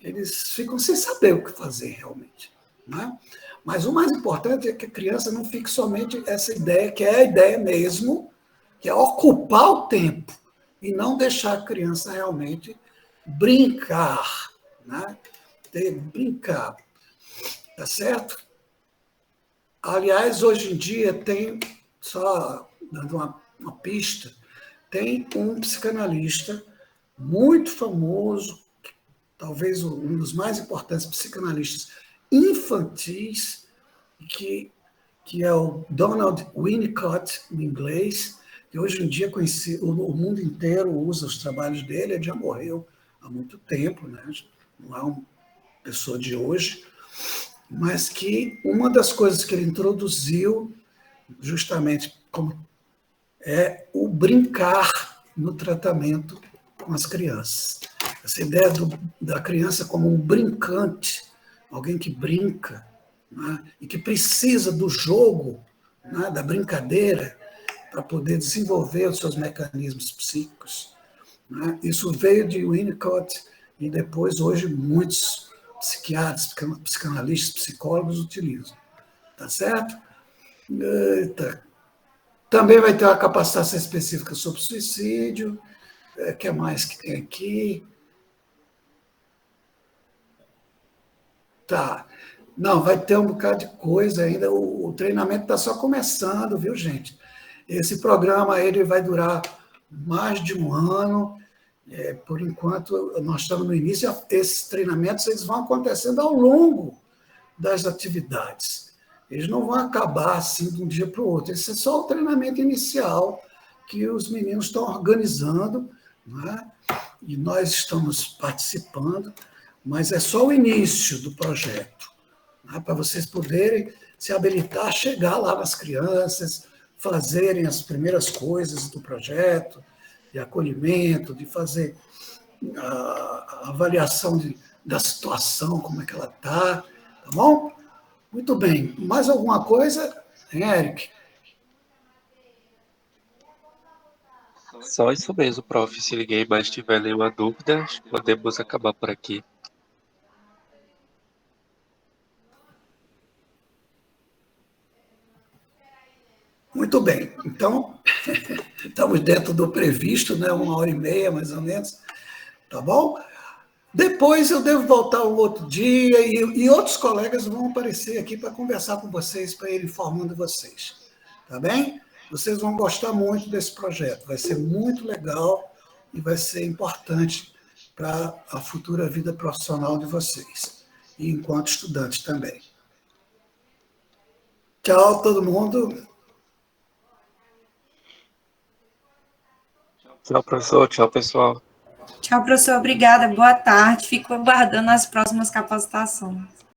Eles ficam sem saber o que fazer realmente. Né? Mas o mais importante é que a criança não fique somente essa ideia, que é a ideia mesmo, que é ocupar o tempo, e não deixar a criança realmente brincar. Né? Brincar. Tá certo? Aliás, hoje em dia tem, só dando uma pista, tem um psicanalista muito famoso, talvez um dos mais importantes psicanalistas infantis, que é o Donald Winnicott, em inglês, que hoje em dia o mundo inteiro usa os trabalhos dele, ele já morreu há muito tempo, né? Não é uma pessoa de hoje, mas que uma das coisas que ele introduziu, justamente como o brincar no tratamento com as crianças. Essa ideia da criança como um brincante, alguém que brinca, né, e que precisa do jogo, né, da brincadeira, para poder desenvolver os seus mecanismos psíquicos. Né. Isso veio de Winnicott e depois, hoje, muitos psiquiatras, psicanalistas, psicólogos utilizam. Tá certo? Eita. Também vai ter uma capacitação específica sobre suicídio. O que mais que tem aqui? Tá. Não, vai ter um bocado de coisa ainda. O treinamento está só começando, viu, gente? Esse programa ele vai durar mais de um ano. Por enquanto, nós estamos no início. Esses treinamentos eles vão acontecendo ao longo das atividades. Eles não vão acabar assim de um dia para o outro. Esse é só o treinamento inicial que os meninos estão organizando, né? E nós estamos participando, mas é só o início do projeto, né? Para vocês poderem se habilitar a chegar lá nas crianças, fazerem as primeiras coisas do projeto, de acolhimento, de fazer a avaliação da situação, como é que ela está, tá bom? Muito bem. Mais alguma coisa, hein, Eric? Só isso mesmo, prof. Se ninguém mais tiver nenhuma dúvida, podemos acabar por aqui. Muito bem. Então, Estamos dentro do previsto, né? 1h30, mais ou menos. Tá bom? Depois eu devo voltar um outro dia e outros colegas vão aparecer aqui para conversar com vocês, para ir informando vocês. Tá bem? Vocês vão gostar muito desse projeto. Vai ser muito legal e vai ser importante para a futura vida profissional de vocês. E enquanto estudantes também. Tchau, todo mundo. Tchau, professor. Tchau, pessoal. Tchau, professor. Obrigada. Boa tarde. Fico aguardando as próximas capacitações.